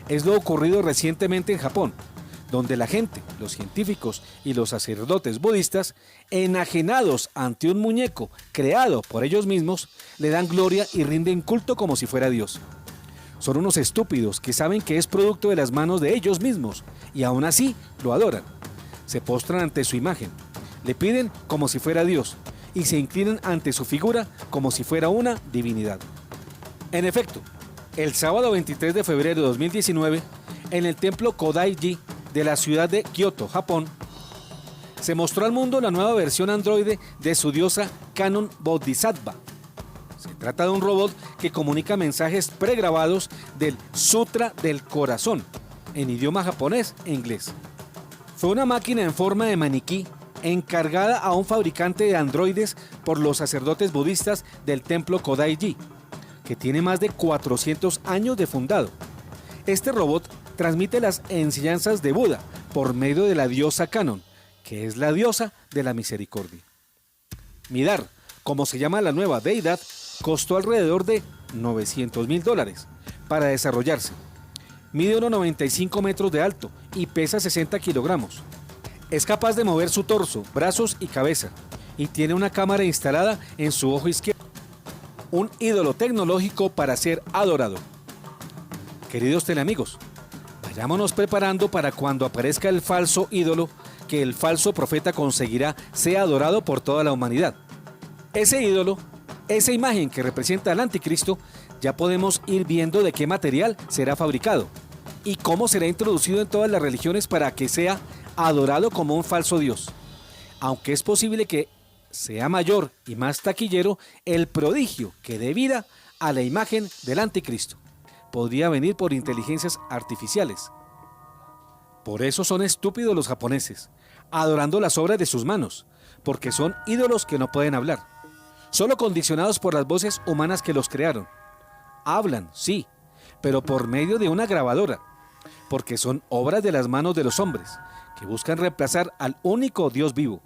Es lo ocurrido recientemente en Japón, donde la gente, los científicos y los sacerdotes budistas, enajenados ante un muñeco creado por ellos mismos, le dan gloria y rinden culto como si fuera Dios. Son unos estúpidos que saben que es producto de las manos de ellos mismos y aún así lo adoran. Se postran ante su imagen, le piden como si fuera Dios y se inclinan ante su figura como si fuera una divinidad. En efecto, el sábado 23 de febrero de 2019, en el templo Kodai-ji de la ciudad de Kioto, Japón, se mostró al mundo la nueva versión androide de su diosa Kannon Bodhisattva. Se trata de un robot que comunica mensajes pregrabados del Sutra del Corazón, en idioma japonés e inglés. Fue una máquina en forma de maniquí encargada a un fabricante de androides por los sacerdotes budistas del templo Kodai-ji, que tiene más de 400 años de fundado. Este robot transmite las enseñanzas de Buda por medio de la diosa Kannon, que es la diosa de la misericordia. Midar, como se llama la nueva deidad, costó alrededor de $900,000 para desarrollarse. Mide 1,95 metros de alto y pesa 60 kilogramos. Es capaz de mover su torso, brazos y cabeza, y tiene una cámara instalada en su ojo izquierdo. Un ídolo tecnológico para ser adorado. Queridos teleamigos, vayámonos preparando para cuando aparezca el falso ídolo que el falso profeta conseguirá sea adorado por toda la humanidad. Ese ídolo, esa imagen que representa al anticristo, ya podemos ir viendo de qué material será fabricado y cómo será introducido en todas las religiones para que sea adorado como un falso dios. Aunque es posible que sea mayor y más taquillero el prodigio que dé vida a la imagen del anticristo. Podría venir por inteligencias artificiales. Por eso son estúpidos los japoneses, adorando las obras de sus manos, porque son ídolos que no pueden hablar, solo condicionados por las voces humanas que los crearon. Hablan, sí, pero por medio de una grabadora, porque son obras de las manos de los hombres, que buscan reemplazar al único Dios vivo.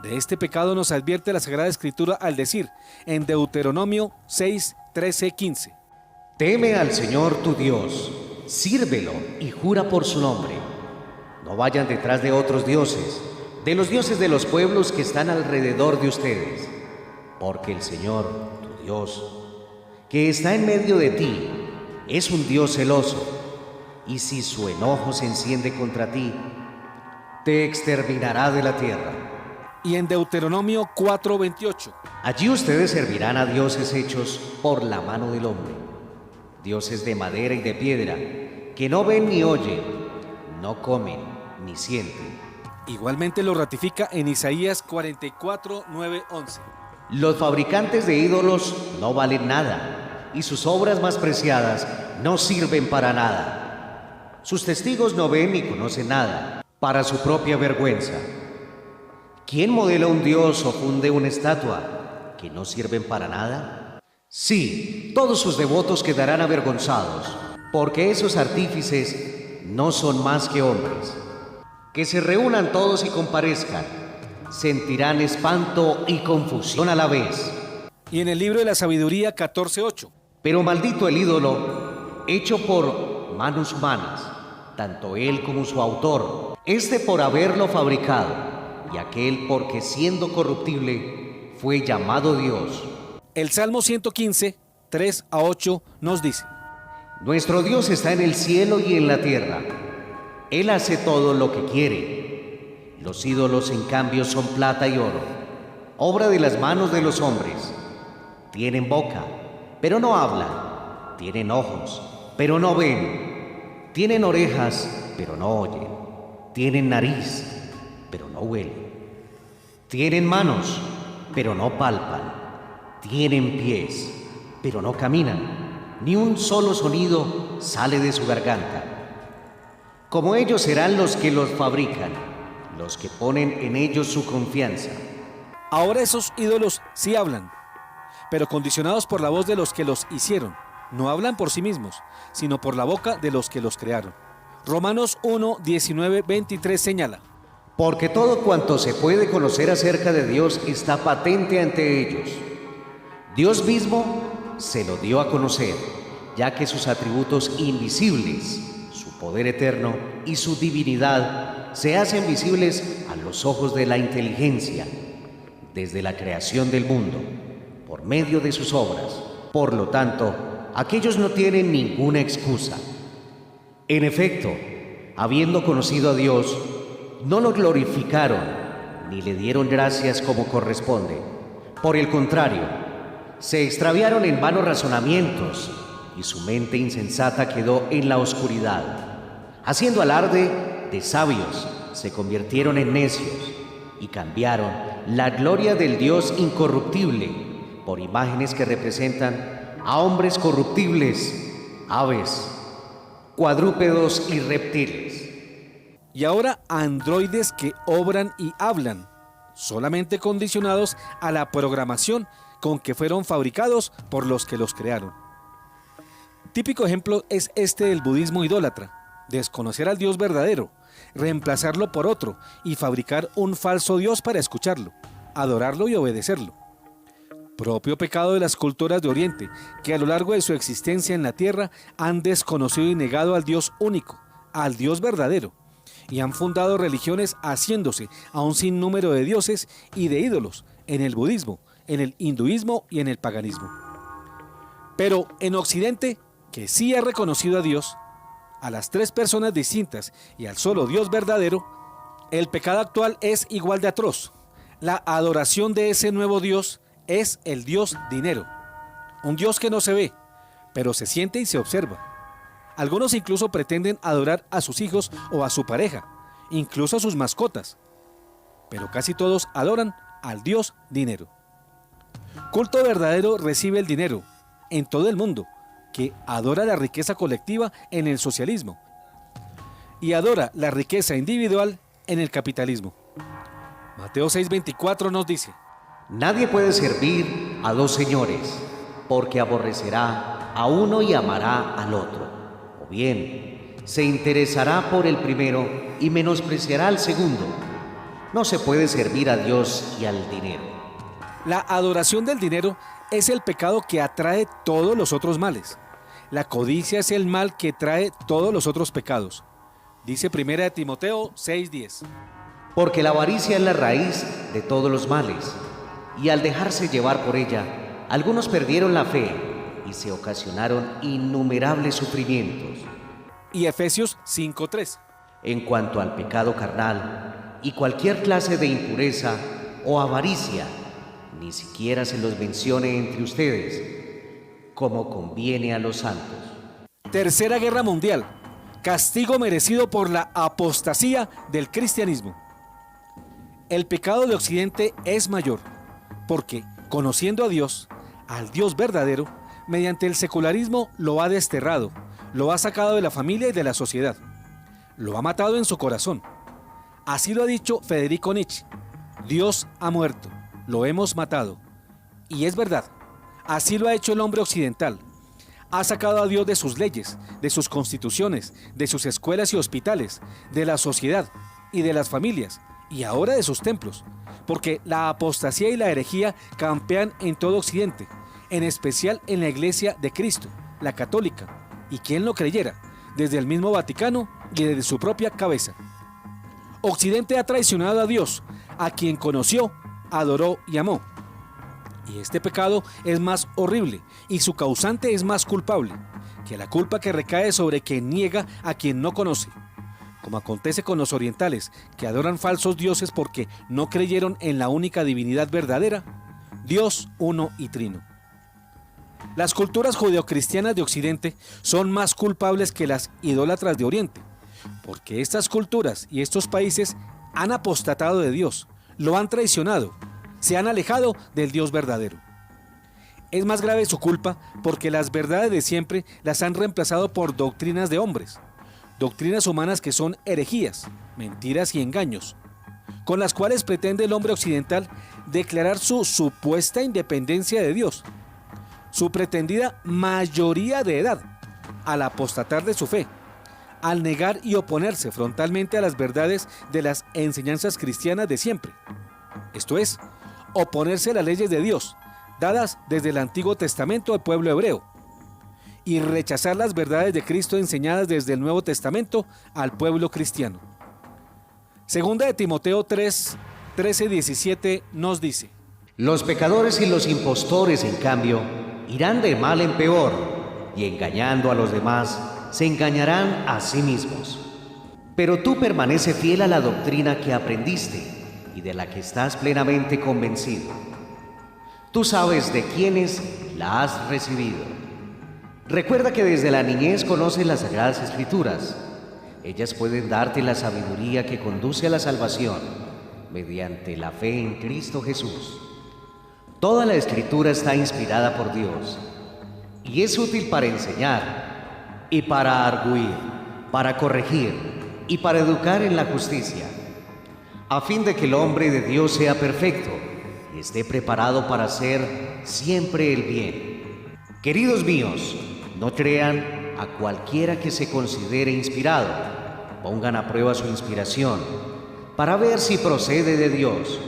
De este pecado nos advierte la Sagrada Escritura al decir, en Deuteronomio 6, 13, 15. Teme al Señor tu Dios, sírvelo y jura por su nombre. No vayan detrás de otros dioses, de los dioses de los pueblos que están alrededor de ustedes, porque el Señor, tu Dios, que está en medio de ti, es un Dios celoso, y si su enojo se enciende contra ti, te exterminará de la tierra. Y en Deuteronomio 4:28. Allí ustedes servirán a dioses hechos por la mano del hombre, dioses de madera y de piedra, que no ven ni oyen, no comen ni sienten. Igualmente lo ratifica en Isaías 44, 9, 11. Los fabricantes de ídolos no valen nada, y sus obras más preciadas no sirven para nada. Sus testigos no ven ni conocen nada, para su propia vergüenza. ¿Quién modela un dios o funde una estatua que no sirven para nada? Sí, todos sus devotos quedarán avergonzados, porque esos artífices no son más que hombres. Que se reúnan todos y comparezcan, sentirán espanto y confusión a la vez. Y en el libro de la Sabiduría 14:8. Pero maldito el ídolo, hecho por manos humanas, tanto él como su autor, este por haberlo fabricado, y aquel porque siendo corruptible fue llamado Dios. El Salmo 115, 3 a 8 nos dice: Nuestro Dios está en el cielo y en la tierra. Él hace todo lo que quiere. Los ídolos, en cambio, son plata y oro, obra de las manos de los hombres. Tienen boca, pero no hablan. Tienen ojos, pero no ven. Tienen orejas, pero no oyen. Tienen nariz, pero no huelen. Tienen manos, pero no palpan. Tienen pies, pero no caminan. Ni un solo sonido sale de su garganta. Como ellos serán los que los fabrican, los que ponen en ellos su confianza. Ahora esos ídolos sí hablan, pero condicionados por la voz de los que los hicieron. No hablan por sí mismos, sino por la boca de los que los crearon. Romanos 1, 19, 23 señala: Porque todo cuanto se puede conocer acerca de Dios está patente ante ellos. Dios mismo se lo dio a conocer, ya que sus atributos invisibles, su poder eterno y su divinidad se hacen visibles a los ojos de la inteligencia desde la creación del mundo, por medio de sus obras. Por lo tanto, aquellos no tienen ninguna excusa. En efecto, habiendo conocido a Dios, no lo glorificaron ni le dieron gracias como corresponde. Por el contrario, se extraviaron en vanos razonamientos y su mente insensata quedó en la oscuridad. Haciendo alarde de sabios, se convirtieron en necios y cambiaron la gloria del Dios incorruptible por imágenes que representan a hombres corruptibles, aves, cuadrúpedos y reptiles. Y ahora androides que obran y hablan, solamente condicionados a la programación con que fueron fabricados por los que los crearon. Típico ejemplo es este del budismo idólatra: desconocer al Dios verdadero, reemplazarlo por otro y fabricar un falso Dios para escucharlo, adorarlo y obedecerlo. Propio pecado de las culturas de Oriente, que a lo largo de su existencia en la tierra han desconocido y negado al Dios único, al Dios verdadero, y han fundado religiones haciéndose a un sinnúmero de dioses y de ídolos en el budismo, en el hinduismo y en el paganismo. Pero en Occidente, que sí ha reconocido a Dios, a las tres personas distintas y al solo Dios verdadero, el pecado actual es igual de atroz. La adoración de ese nuevo Dios es el Dios dinero, un Dios que no se ve, pero se siente y se observa. Algunos incluso pretenden adorar a sus hijos o a su pareja, incluso a sus mascotas, pero casi todos adoran al Dios dinero. Culto verdadero recibe el dinero en todo el mundo, que adora la riqueza colectiva en el socialismo y adora la riqueza individual en el capitalismo. Mateo 6:24 nos dice: Nadie puede servir a dos señores, porque aborrecerá a uno y amará al otro, o bien se interesará por el primero y menospreciará al segundo. No se puede servir a Dios y al dinero. La adoración del dinero es el pecado que atrae todos los otros males. La codicia es el mal que trae todos los otros pecados. Dice 1 Timoteo 6:10. Porque la avaricia es la raíz de todos los males, y al dejarse llevar por ella, algunos perdieron la fe y se ocasionaron innumerables sufrimientos. Y Efesios 5:3. En cuanto al pecado carnal y cualquier clase de impureza o avaricia, ni siquiera se los mencione entre ustedes, como conviene a los santos. Tercera Guerra Mundial. Castigo merecido por la apostasía del cristianismo. El pecado de Occidente es mayor, porque, conociendo a Dios, al Dios verdadero, mediante el secularismo lo ha desterrado, lo ha sacado de la familia y de la sociedad, lo ha matado en su corazón. Así lo ha dicho Federico Nietzsche: Dios ha muerto, lo hemos matado. Y es verdad, así lo ha hecho el hombre occidental. Ha sacado a Dios de sus leyes, de sus constituciones, de sus escuelas y hospitales, de la sociedad y de las familias, y ahora de sus templos, porque la apostasía y la herejía campean en todo Occidente, en especial en la Iglesia de Cristo, la católica, y quien lo creyera, desde el mismo Vaticano y desde su propia cabeza. Occidente ha traicionado a Dios, a quien conoció, adoró y amó. Y este pecado es más horrible y su causante es más culpable que la culpa que recae sobre quien niega a quien no conoce, como acontece con los orientales, que adoran falsos dioses porque no creyeron en la única divinidad verdadera, Dios uno y trino. Las culturas judeocristianas de Occidente son más culpables que las idólatras de Oriente, porque estas culturas y estos países han apostatado de Dios, lo han traicionado, se han alejado del Dios verdadero. Es más grave su culpa porque las verdades de siempre las han reemplazado por doctrinas de hombres, doctrinas humanas que son herejías, mentiras y engaños, con las cuales pretende el hombre occidental declarar su supuesta independencia de Dios, su pretendida mayoría de edad, al apostatar de su fe, al negar y oponerse frontalmente a las verdades de las enseñanzas cristianas de siempre. Esto es, oponerse a las leyes de Dios, dadas desde el Antiguo Testamento al pueblo hebreo, y rechazar las verdades de Cristo enseñadas desde el Nuevo Testamento al pueblo cristiano. Segunda de Timoteo 3:13-17 nos dice: Los pecadores y los impostores, en cambio, irán de mal en peor, y engañando a los demás, se engañarán a sí mismos. Pero tú permanece fiel a la doctrina que aprendiste y de la que estás plenamente convencido. Tú sabes de quiénes la has recibido. Recuerda que desde la niñez conoces las Sagradas Escrituras. Ellas pueden darte la sabiduría que conduce a la salvación mediante la fe en Cristo Jesús. Toda la Escritura está inspirada por Dios y es útil para enseñar y para argüir, para corregir y para educar en la justicia, a fin de que el hombre de Dios sea perfecto y esté preparado para hacer siempre el bien. Queridos míos, no crean a cualquiera que se considere inspirado. Pongan a prueba su inspiración para ver si procede de Dios,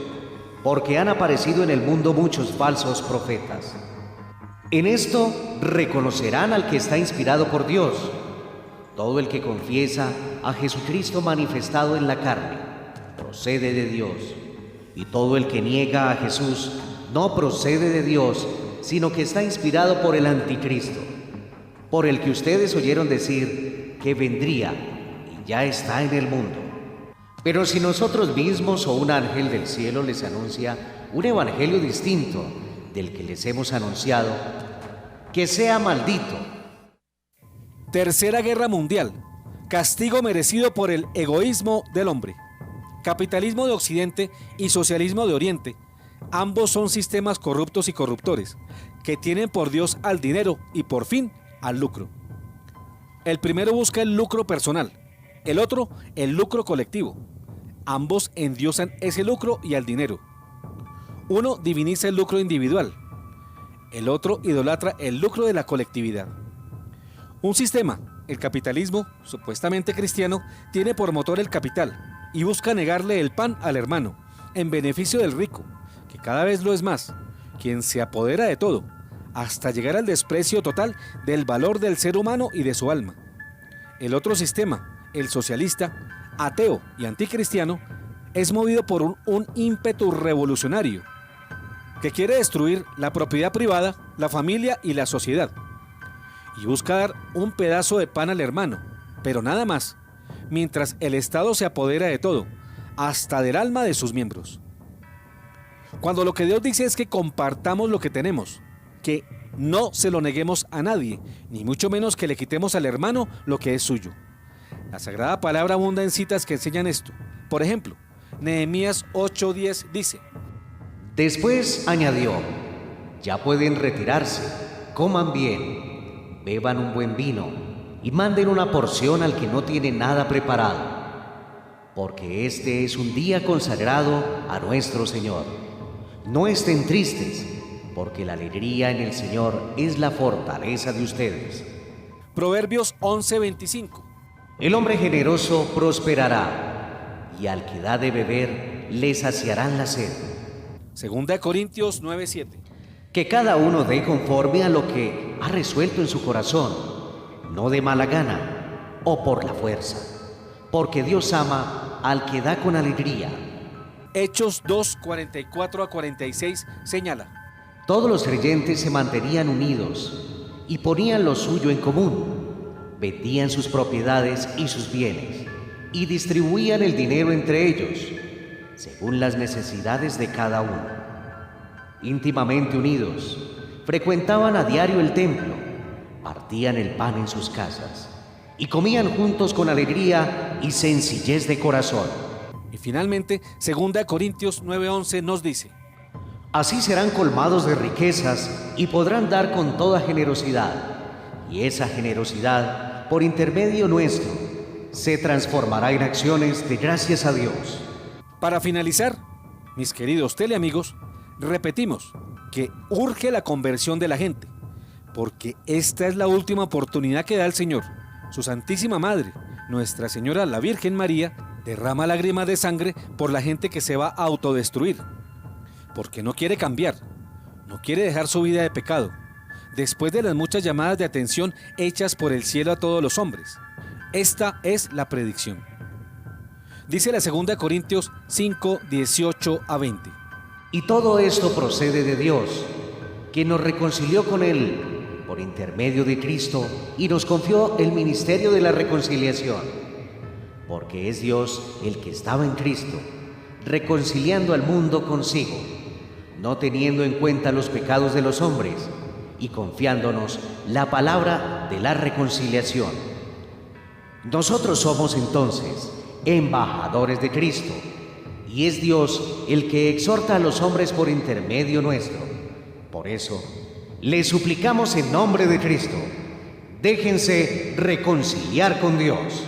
porque han aparecido en el mundo muchos falsos profetas. En esto reconocerán al que está inspirado por Dios. Todo el que confiesa a Jesucristo manifestado en la carne, procede de Dios. Y todo el que niega a Jesús no procede de Dios, sino que está inspirado por el anticristo, por el que ustedes oyeron decir que vendría y ya está en el mundo. Pero si nosotros mismos o un ángel del cielo les anuncia un evangelio distinto del que les hemos anunciado, que sea maldito. Tercera Guerra Mundial. Castigo merecido por el egoísmo del hombre. Capitalismo de Occidente y socialismo de Oriente. Ambos son sistemas corruptos y corruptores, que tienen por Dios al dinero y por fin al lucro. El primero busca el lucro personal, el otro el lucro colectivo. Ambos endiosan ese lucro y al dinero. Uno diviniza el lucro individual, el otro idolatra el lucro de la colectividad. Un sistema, el capitalismo, supuestamente cristiano, tiene por motor el capital y busca negarle el pan al hermano, en beneficio del rico, que cada vez lo es más, quien se apodera de todo, hasta llegar al desprecio total del valor del ser humano y de su alma. El otro sistema, el socialista, ateo y anticristiano, es movido por un ímpetu revolucionario, que quiere destruir la propiedad privada, la familia y la sociedad, y busca dar un pedazo de pan al hermano, pero nada más, mientras el Estado se apodera de todo, hasta del alma de sus miembros. Cuando lo que Dios dice es que compartamos lo que tenemos, que no se lo neguemos a nadie, ni mucho menos que le quitemos al hermano lo que es suyo. La Sagrada Palabra abunda en citas que enseñan esto. Por ejemplo, Nehemías 8:10 dice: Después añadió: ya pueden retirarse, coman bien, beban un buen vino y manden una porción al que no tiene nada preparado, porque este es un día consagrado a nuestro Señor. No estén tristes, porque la alegría en el Señor es la fortaleza de ustedes. Proverbios 11:25. El hombre generoso prosperará, y al que da de beber le saciarán la sed. Segunda de Corintios 9:7. Que cada uno dé conforme a lo que ha resuelto en su corazón, no de mala gana o por la fuerza, porque Dios ama al que da con alegría. Hechos 2:44-46 señala: Todos los creyentes se mantenían unidos y ponían lo suyo en común, vendían sus propiedades y sus bienes y distribuían el dinero entre ellos, según las necesidades de cada uno. Íntimamente unidos, frecuentaban a diario el templo, partían el pan en sus casas y comían juntos con alegría y sencillez de corazón. Y finalmente, segunda de Corintios 9:11 nos dice: Así serán colmados de riquezas y podrán dar con toda generosidad, y esa generosidad, por intermedio nuestro, se transformará en acciones de gracias a Dios. Para finalizar, mis queridos teleamigos, repetimos que urge la conversión de la gente, porque esta es la última oportunidad que da el Señor. Su Santísima Madre, Nuestra Señora la Virgen María, derrama lágrimas de sangre por la gente que se va a autodestruir, porque no quiere cambiar, no quiere dejar su vida de pecado, después de las muchas llamadas de atención hechas por el cielo a todos los hombres. Esta es la predicción. Dice la segunda de Corintios 5:18-20. Y todo esto procede de Dios, que nos reconcilió con Él por intermedio de Cristo y nos confió el ministerio de la reconciliación, porque es Dios el que estaba en Cristo, reconciliando al mundo consigo, no teniendo en cuenta los pecados de los hombres y confiándonos la palabra de la reconciliación. Nosotros somos entonces embajadores de Cristo, y es Dios el que exhorta a los hombres por intermedio nuestro. Por eso, les suplicamos en nombre de Cristo, déjense reconciliar con Dios.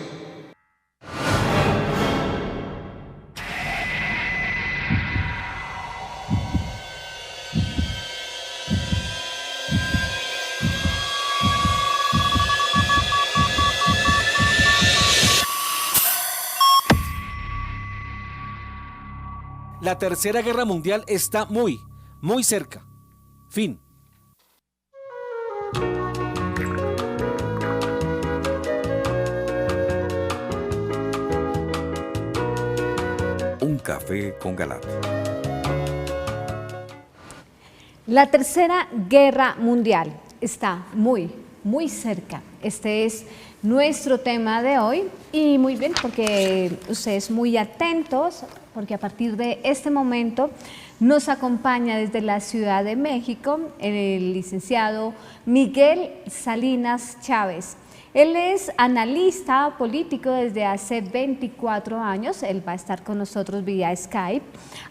La Tercera Guerra Mundial está muy cerca. Fin. Un café con Galat. La Tercera Guerra Mundial está muy cerca. Este es nuestro tema de hoy y muy bien porque ustedes muy atentos porque a partir de este momento nos acompaña desde la Ciudad de México el licenciado Miguel Salinas Chávez. Él es analista político desde hace 24 años, él va a estar con nosotros vía Skype.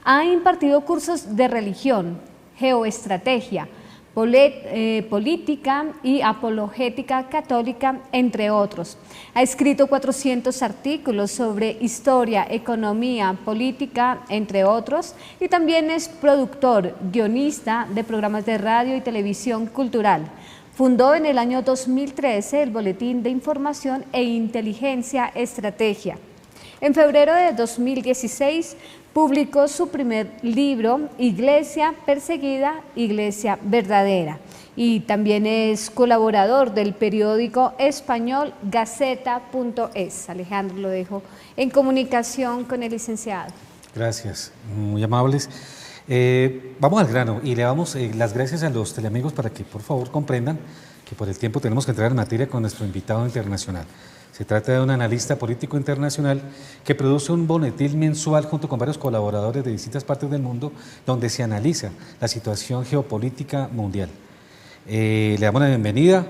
Ha impartido cursos de religión, geoestrategia, política y apologética católica, entre otros. Ha escrito 400 artículos sobre historia, economía, política, entre otros, y también es productor, guionista de programas de radio y televisión cultural. Fundó en el año 2013 el Boletín de Información e Inteligencia Estrategia. En febrero de 2016 publicó su primer libro, Iglesia Perseguida, Iglesia Verdadera, y también es colaborador del periódico español Gaceta.es. Alejandro, lo dejo en comunicación con el licenciado. Gracias, muy amables. Vamos al grano y le damos las gracias a los teleamigos para que por favor comprendan que por el tiempo tenemos que entrar en materia con nuestro invitado internacional. Se trata de un analista político internacional que produce un boletín mensual junto con varios colaboradores de distintas partes del mundo donde se analiza la situación geopolítica mundial. Le damos la bienvenida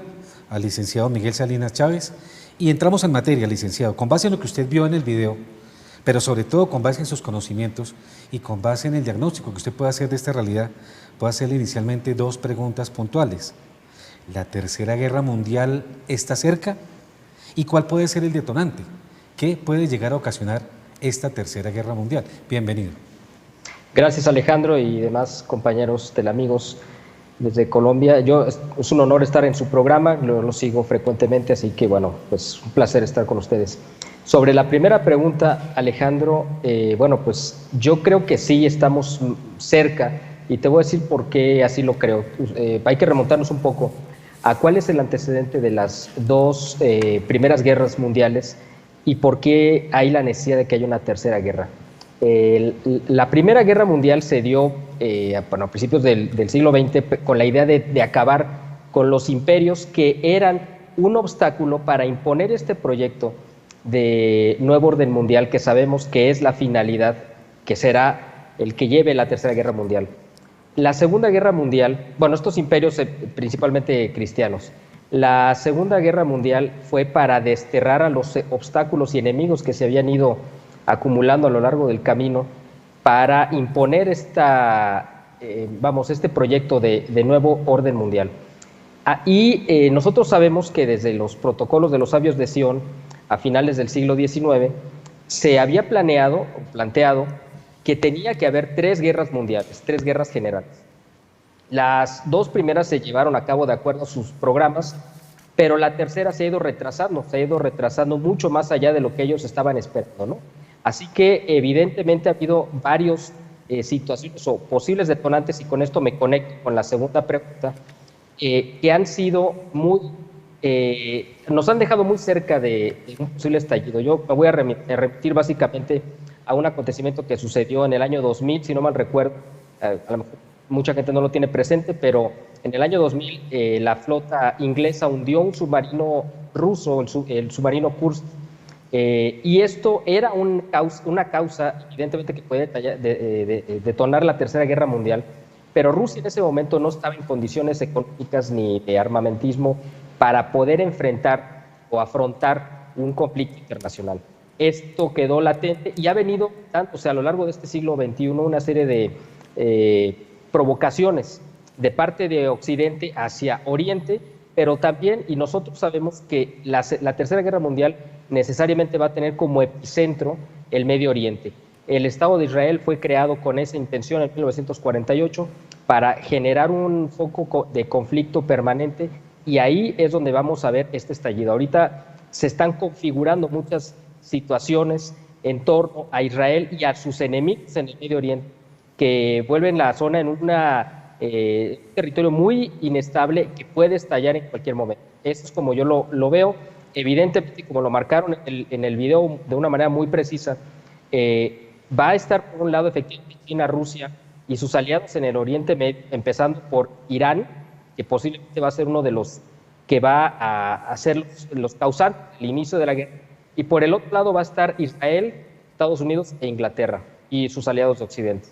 al licenciado Miguel Salinas Chávez y entramos en materia, licenciado, con base en lo que usted vio en el video, pero sobre todo con base en sus conocimientos y con base en el diagnóstico que usted puede hacer de esta realidad. Puedo hacerle inicialmente dos preguntas puntuales. ¿La Tercera Guerra Mundial está cerca? ¿Y cuál puede ser el detonante? ¿Qué puede llegar a ocasionar esta Tercera Guerra Mundial? Bienvenido. Gracias, Alejandro, y demás compañeros teleamigos desde Colombia. Es un honor estar en su programa, lo sigo frecuentemente, así que bueno, pues un placer estar con ustedes. Sobre la primera pregunta, Alejandro, bueno, pues yo creo que sí estamos cerca y te voy a decir por qué así lo creo. Hay que remontarnos un poco a cuál es el antecedente de las dos primeras guerras mundiales y por qué hay la necesidad de que haya una tercera guerra. La Primera Guerra Mundial se dio a principios del siglo XX con la idea de acabar con los imperios que eran un obstáculo para imponer este proyecto de nuevo orden mundial que sabemos que es la finalidad, que será el que lleve la Tercera Guerra Mundial. La Segunda Guerra Mundial, bueno, estos imperios principalmente cristianos, la Segunda Guerra Mundial fue para desterrar a los obstáculos y enemigos que se habían ido acumulando a lo largo del camino para imponer este proyecto de nuevo orden mundial. Nosotros sabemos que desde los protocolos de los sabios de Sion, a finales del siglo XIX, se había planteado que tenía que haber tres guerras mundiales, tres guerras generales. Las dos primeras se llevaron a cabo de acuerdo a sus programas, pero la tercera se ha ido retrasando mucho más allá de lo que ellos estaban esperando, ¿no? Así que evidentemente ha habido varias situaciones o posibles detonantes, y con esto me conecto con la segunda pregunta, que han sido nos han dejado muy cerca de un posible estallido. Yo me voy a remitir básicamente a un acontecimiento que sucedió en el año 2000, si no mal recuerdo, a lo mejor mucha gente no lo tiene presente, pero en el año 2000 la flota inglesa hundió un submarino ruso, el submarino Kursk, y esto era una causa evidentemente que puede detonar la Tercera Guerra Mundial, pero Rusia en ese momento no estaba en condiciones económicas ni de armamentismo para poder enfrentar o afrontar un conflicto internacional. Esto quedó latente y ha venido, a lo largo de este siglo XXI, una serie de provocaciones de parte de Occidente hacia Oriente, pero también, y nosotros sabemos que la Tercera Guerra Mundial necesariamente va a tener como epicentro el Medio Oriente. El Estado de Israel fue creado con esa intención en 1948 para generar un foco de conflicto permanente, y ahí es donde vamos a ver este estallido. Ahorita se están configurando muchas situaciones en torno a Israel y a sus enemigos en el Medio Oriente, que vuelven la zona en un territorio muy inestable que puede estallar en cualquier momento. Eso es como yo lo veo. Evidentemente, como lo marcaron en el video de una manera muy precisa, va a estar por un lado efectivamente China, Rusia y sus aliados en el Oriente Medio, empezando por Irán, que posiblemente va a ser uno de los que va a ser los causantes del inicio de la guerra, y por el otro lado va a estar Israel, Estados Unidos e Inglaterra y sus aliados de Occidente.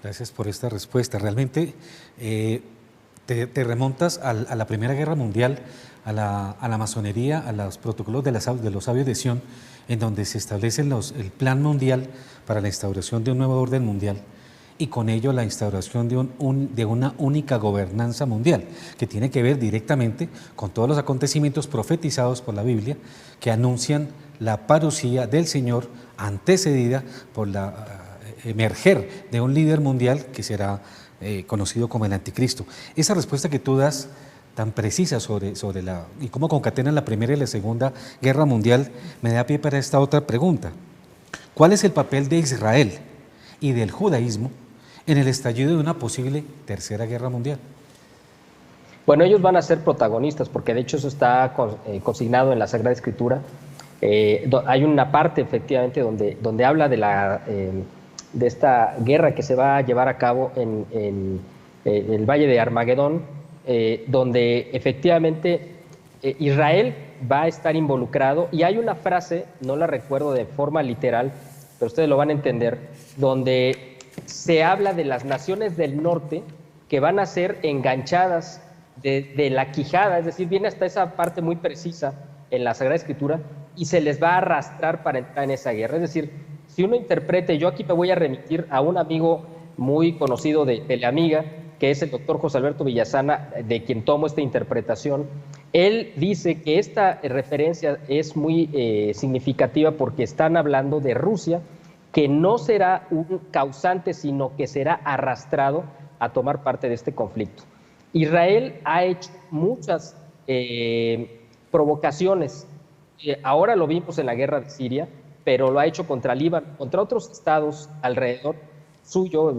Gracias por esta respuesta. Realmente te remontas a la Primera Guerra Mundial, a la masonería, a los protocolos de los sabios de Sion, en donde se establecen el plan mundial para la instauración de un nuevo orden mundial y con ello la instauración de una única gobernanza mundial, que tiene que ver directamente con todos los acontecimientos profetizados por la Biblia que anuncian la parucía del Señor antecedida por la emerger de un líder mundial que será conocido como el Anticristo. Esa respuesta que tú das tan precisa sobre y cómo concatenan la Primera y la Segunda Guerra Mundial me da pie para esta otra pregunta. ¿Cuál es el papel de Israel y del judaísmo en el estallido de una posible Tercera Guerra Mundial? Bueno, ellos van a ser protagonistas porque de hecho eso está consignado en la Sagrada Escritura. Hay una parte efectivamente donde habla de esta guerra que se va a llevar a cabo en el Valle de Armagedón, donde efectivamente Israel va a estar involucrado, y hay una frase, no la recuerdo de forma literal, pero ustedes lo van a entender, donde se habla de las naciones del norte que van a ser enganchadas de la quijada, es decir, viene hasta esa parte muy precisa en la Sagrada Escritura, y se les va a arrastrar para entrar en esa guerra. Es decir, si uno interprete, yo aquí me voy a remitir a un amigo muy conocido de Teleamiga, que es el doctor José Alberto Villasana, de quien tomo esta interpretación. Él dice que esta referencia es muy significativa porque están hablando de Rusia, que no será un causante, sino que será arrastrado a tomar parte de este conflicto. Israel ha hecho muchas provocaciones. Ahora lo vimos en la guerra de Siria, pero lo ha hecho contra Líbano, contra otros estados alrededor suyo,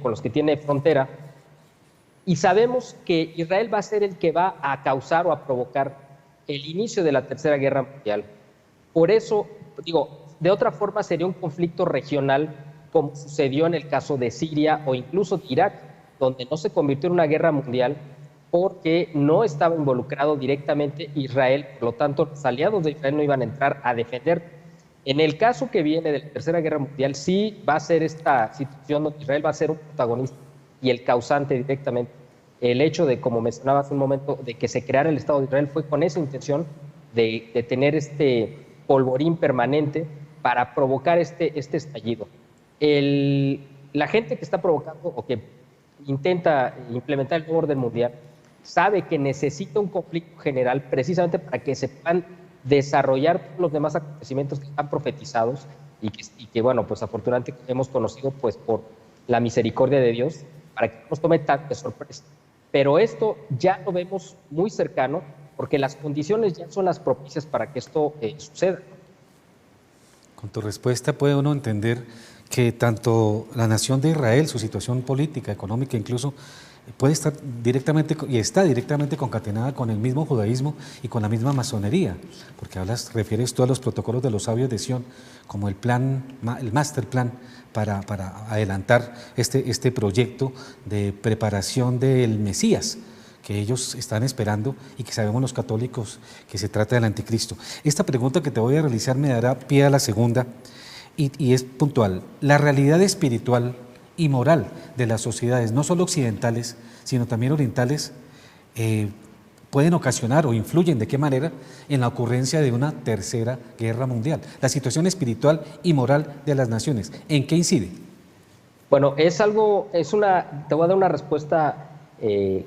con los que tiene frontera. Y sabemos que Israel va a ser el que va a causar o a provocar el inicio de la Tercera Guerra Mundial. Por eso, digo, de otra forma sería un conflicto regional, como sucedió en el caso de Siria o incluso de Irak, donde no se convirtió en una guerra mundial porque no estaba involucrado directamente Israel, por lo tanto los aliados de Israel no iban a entrar a defender. En el caso que viene de la Tercera Guerra Mundial, sí va a ser esta situación donde Israel va a ser un protagonista y el causante directamente. El hecho de, como mencionaba hace un momento, de que se creara el Estado de Israel fue con esa intención de tener este polvorín permanente para provocar este estallido. La gente que está provocando o que intenta implementar el nuevo orden mundial sabe que necesita un conflicto general precisamente para que se puedan desarrollar los demás acontecimientos que están profetizados y que bueno, pues afortunadamente hemos conocido pues por la misericordia de Dios, para que no nos tome tan de sorpresa. Pero esto ya lo vemos muy cercano porque las condiciones ya son las propicias para que esto suceda. Con tu respuesta puede uno entender que tanto la nación de Israel, su situación política, económica incluso, puede estar directamente y está directamente concatenada con el mismo judaísmo y con la misma masonería, porque refieres tú a los protocolos de los sabios de Sion como el master plan para adelantar este proyecto de preparación del Mesías que ellos están esperando y que sabemos los católicos que se trata del Anticristo. Esta pregunta que te voy a realizar me dará pie a la segunda y es puntual. La realidad espiritual y moral de las sociedades, no solo occidentales, sino también orientales, pueden ocasionar o influyen de qué manera en la ocurrencia de una tercera guerra mundial. La situación espiritual y moral de las naciones, ¿en qué incide? Bueno, te voy a dar una respuesta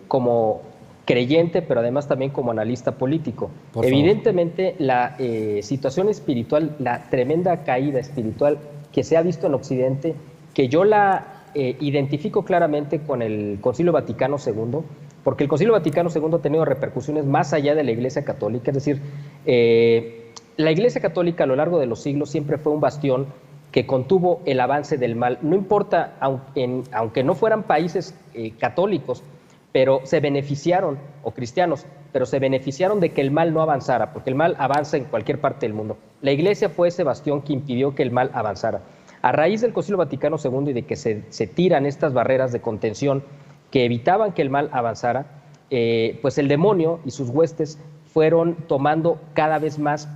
como creyente, pero además también como analista político. Evidentemente, la situación espiritual, la tremenda caída espiritual que se ha visto en Occidente, que yo la identifico claramente con el Concilio Vaticano II, porque el Concilio Vaticano II ha tenido repercusiones más allá de la Iglesia Católica, es decir, la Iglesia Católica a lo largo de los siglos siempre fue un bastión que contuvo el avance del mal, no importa, aunque no fueran países católicos, pero se beneficiaron, o cristianos, pero se beneficiaron de que el mal no avanzara, porque el mal avanza en cualquier parte del mundo. La Iglesia fue ese bastión que impidió que el mal avanzara. A raíz del Concilio Vaticano II y de que se tiran estas barreras de contención que evitaban que el mal avanzara, pues el demonio y sus huestes fueron tomando cada vez más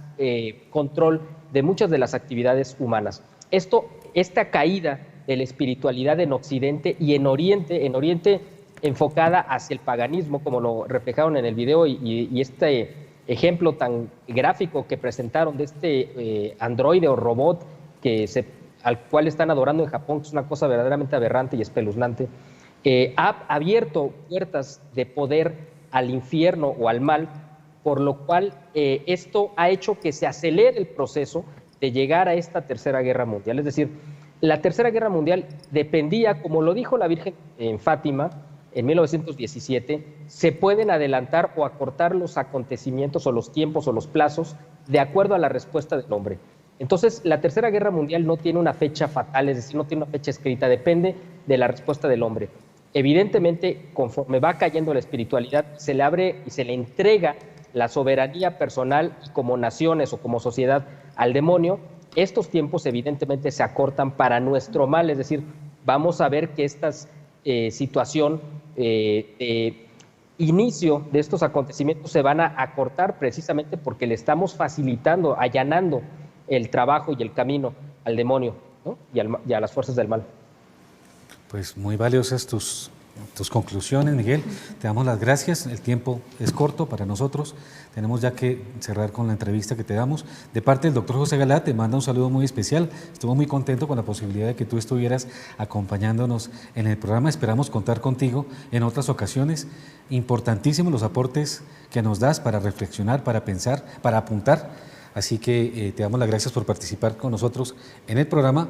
control de muchas de las actividades humanas. Esta caída de la espiritualidad en Occidente y en Oriente enfocada hacia el paganismo, como lo reflejaron en el video, y este ejemplo tan gráfico que presentaron de este androide o robot al cual están adorando en Japón, que es una cosa verdaderamente aberrante y espeluznante, ha abierto puertas de poder al infierno o al mal, por lo cual esto ha hecho que se acelere el proceso de llegar a esta Tercera Guerra Mundial. Es decir, la Tercera Guerra Mundial dependía, como lo dijo la Virgen en Fátima en 1917, se pueden adelantar o acortar los acontecimientos o los tiempos o los plazos de acuerdo a la respuesta del hombre. Entonces, la Tercera Guerra Mundial no tiene una fecha fatal, es decir, no tiene una fecha escrita, depende de la respuesta del hombre. Evidentemente, conforme va cayendo la espiritualidad, se le abre y se le entrega la soberanía personal y como naciones o como sociedad al demonio. Estos tiempos evidentemente se acortan para nuestro mal, es decir, vamos a ver que esta situación inicio de estos acontecimientos se van a acortar precisamente porque le estamos facilitando, allanando el trabajo y el camino al demonio, ¿no? y a las fuerzas del mal. Pues muy valiosas tus conclusiones, Miguel. Te damos las gracias. El tiempo es corto para nosotros. Tenemos ya que cerrar con la entrevista que te damos. De parte del doctor José Galá, te manda un saludo muy especial. Estuvo muy contento con la posibilidad de que tú estuvieras acompañándonos en el programa. Esperamos contar contigo en otras ocasiones. Importantísimos los aportes que nos das para reflexionar, para pensar, para apuntar. Así que te damos las gracias por participar con nosotros en el programa.